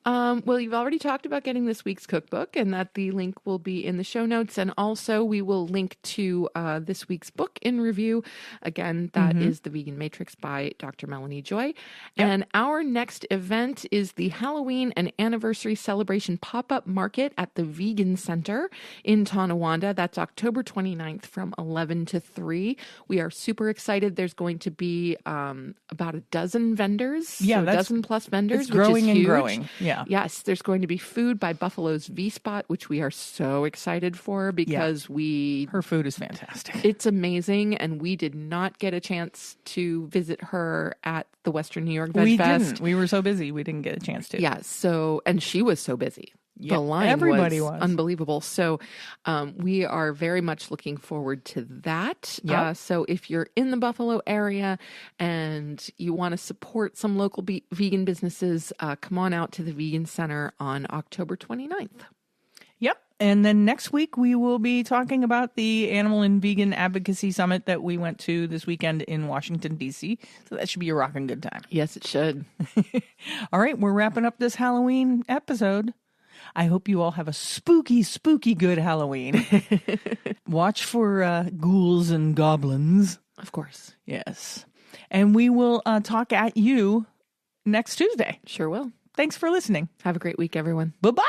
B: Well, you've already talked about getting this week's cookbook and that the link will be in the show notes. And also we will link to this week's book in review. Again, that is The Vegan Matrix by Dr. Melanie Joy. Yep. And our next event is the Halloween and Anniversary Celebration Pop-Up Market at the Vegan Center in Tonawanda. That's October 29th from 11 to 3. We are super excited. There's going to be about a dozen vendors.
A: Yeah,
B: so a dozen plus vendors,
A: it's growing
B: which is
A: and
B: huge.
A: growing. Yeah.
B: Yes, there's going to be food by Buffalo's V-Spot, which we are so excited for because
A: her food is fantastic.
B: It's amazing, and we did not get a chance to visit her at the Western New York Veg Fest.
A: Didn't. We were so busy, we didn't get a chance to.
B: Yeah, and she was so busy.
A: Yeah,
B: the line
A: everybody
B: was unbelievable. So we are very much looking forward to that.
A: Yep.
B: So if you're in the Buffalo area and you want to support some local vegan businesses, come on out to the Vegan Center on October 29th.
A: Yep. And then next week, we will be talking about the Animal and Vegan Advocacy Summit that we went to this weekend in Washington, D.C. So that should be a rocking good time.
B: Yes, it should.
A: All right. We're wrapping up this Halloween episode. I hope you all have a spooky good Halloween. Watch for ghouls and goblins.
B: Of course.
A: Yes. And we will talk at you next Tuesday.
B: Sure will.
A: Thanks for listening.
B: Have a great week, everyone.
A: Bye-bye.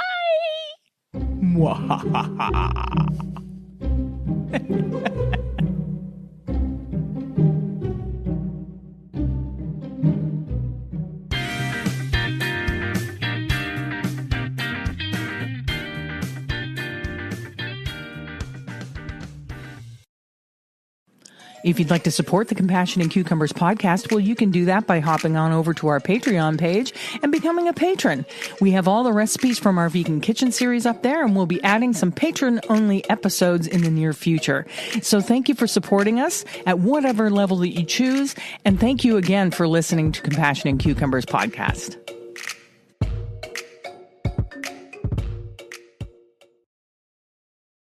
A: If you'd like to support the Compassion and Cucumbers podcast, well, you can do that by hopping on over to our Patreon page and becoming a patron. We have all the recipes from our vegan kitchen series up there, and we'll be adding some patron-only episodes in the near future. So thank you for supporting us at whatever level that you choose, and thank you again for listening to Compassion and Cucumbers podcast.